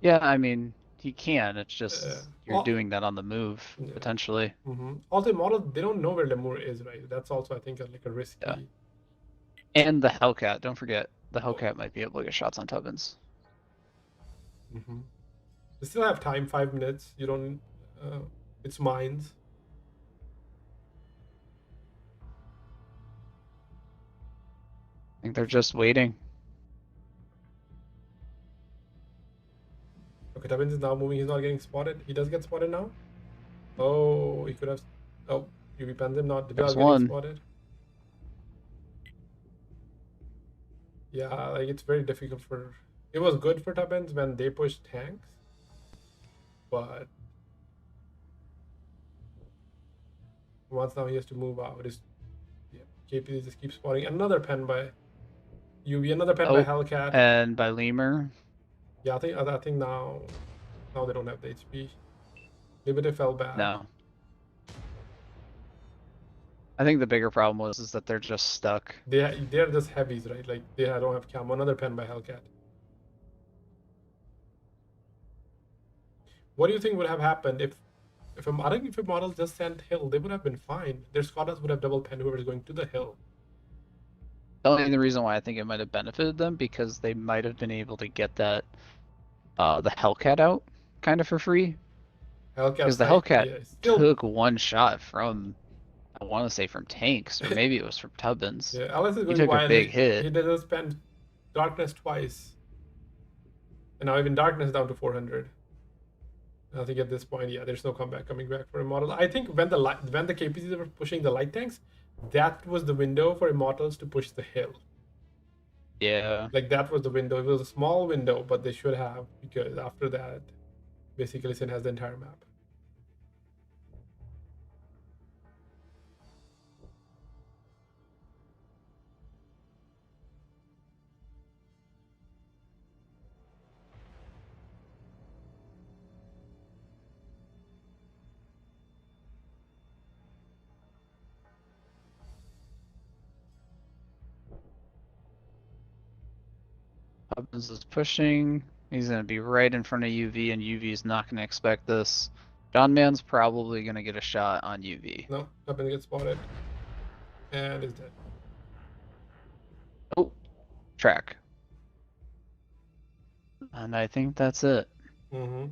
Yeah, I mean, he can. It's just you're Oh. doing that on the move, Yeah. potentially. Mm-hmm. Also, models, they don't know where Lemur is, right? That's also, I think, like a risky. Yeah. And the Hellcat, don't forget, the Hellcat might be able to get shots on Tubbins. Mm-hmm. They still have time, 5 minutes. You don't. It's mines. I think they're just waiting. Okay, Tubbins is now moving. He's not getting spotted. He does get spotted now. Oh, he could have. Oh, UV pens him not. There's Getting one. spotted. Yeah, like it's very difficult for. It was good for Tubbins when they pushed tanks, but once now he has to move out. KP just keeps spotting another pen by UV, another pen by Hellcat, and by Lemur. Yeah, I think now they don't have the HP. Maybe they fell back. No. I think the bigger problem is that they're just stuck. They're just heavies, right? Like they don't have camo. Another pen by Hellcat. What do you think would have happened if I think if a model just sent hill, they would have been fine. Their squatters would have double pen whoever is going to the hill. The reason why I think it might have benefited them because they might have been able to get that the Hellcat out kind of for free. Because the Hellcat took one shot from, I want to say from tanks, or maybe it was from Tubbins. Yeah, Alice is he took a big hit. He did spend Darkness twice, and now even Darkness down to 400. I think at this point, yeah, there's no comeback coming back for Immortals. I think when the KPCs were pushing the light tanks, that was the window for Immortals to push the hill. Yeah. Like that was the window. It was a small window, but they should have, because after that, basically SYN has the entire map. Robbins is pushing. He's going to be right in front of UV, and UV is not going to expect this. John Man's probably going to get a shot on UV. No, Tubbins gets spotted. And is dead. Oh, track. And I think that's it. Mm-hmm.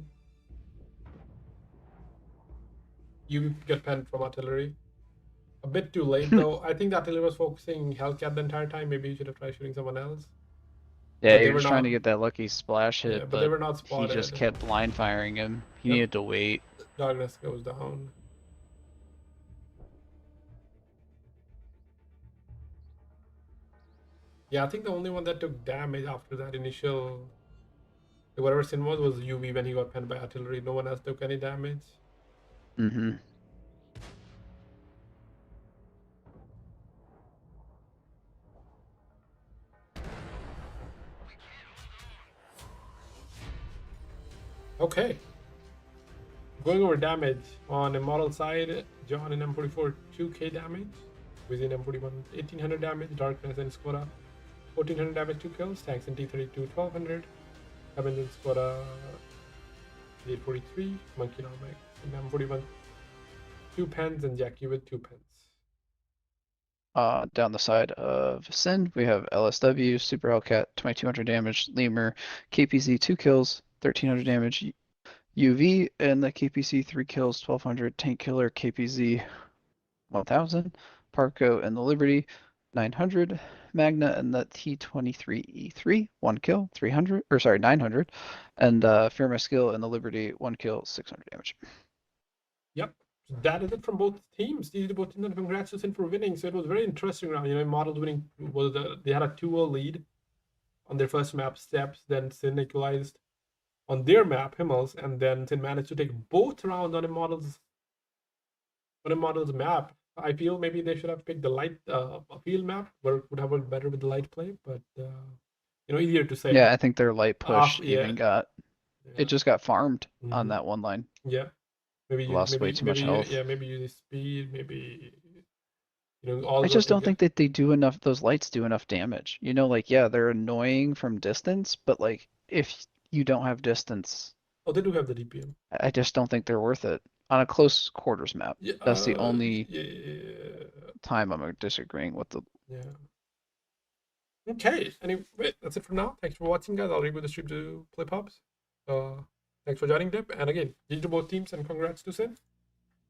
You get penned from artillery. A bit too late though. I think the artillery was focusing Hellcat the entire time. Maybe you should have tried shooting someone else. Yeah, But he they was were trying to not- get that lucky splash hit, Yeah, but they were not he spotted. just kept blind firing him. He Yep. needed to wait. Darkness goes down. Yeah, I think the only one that took damage after that initial, whatever SYN was UV when he got penned by artillery. No one else took any damage. Mm-hmm. Okay. Going over damage on a model side, John in M44 2k damage, within M41 1800 damage, Darkness and Skoda 1400 damage, 2 kills, Tanks in T32 1200, Evans and Skoda 843, Monkey Nomic in M41 2 pens, and Jackie with 2 pens. Down the side of SYN, we have LSW, Super Hellcat, 2200 damage, Lemur, KPZ 2 kills, 1300 damage, UV, and the KPC 3 kills, 1200, Tank Killer, KPZ 1000, Parco and the Liberty 900, Magna and the T23E3 1 kill, 300, or sorry, 900, and Fear My Skill and the Liberty 1 kill, 600 damage. Yep. So that is it from both teams. These are both teams, and congrats to SYN for winning. So it was a very interesting round. Models winning was they had a 2-0 lead on their first map steps. Then SYN equalized on their map Himmels, and then SYN managed to take both rounds on a model's map. I feel maybe they should have picked the light field map, where it would have worked better with the light play, but easier to say. Yeah, I think their light push even got it just got farmed on that one line. Yeah. Maybe you lost way too much health. Yeah, maybe use speed, maybe I just don't think that they do enough. Those lights do enough damage. Yeah, they're annoying from distance, but like if you don't have distance, oh, they do have the DPM. I just don't think they're worth it on a close quarters map. Yeah, That's the only time I'm disagreeing with the. Yeah. Okay. Anyway, that's it for now. Thanks for watching, guys. I'll reboot the stream to play pubs. Thanks for joining, Dip. And again, GG to both teams, and congrats to SYN.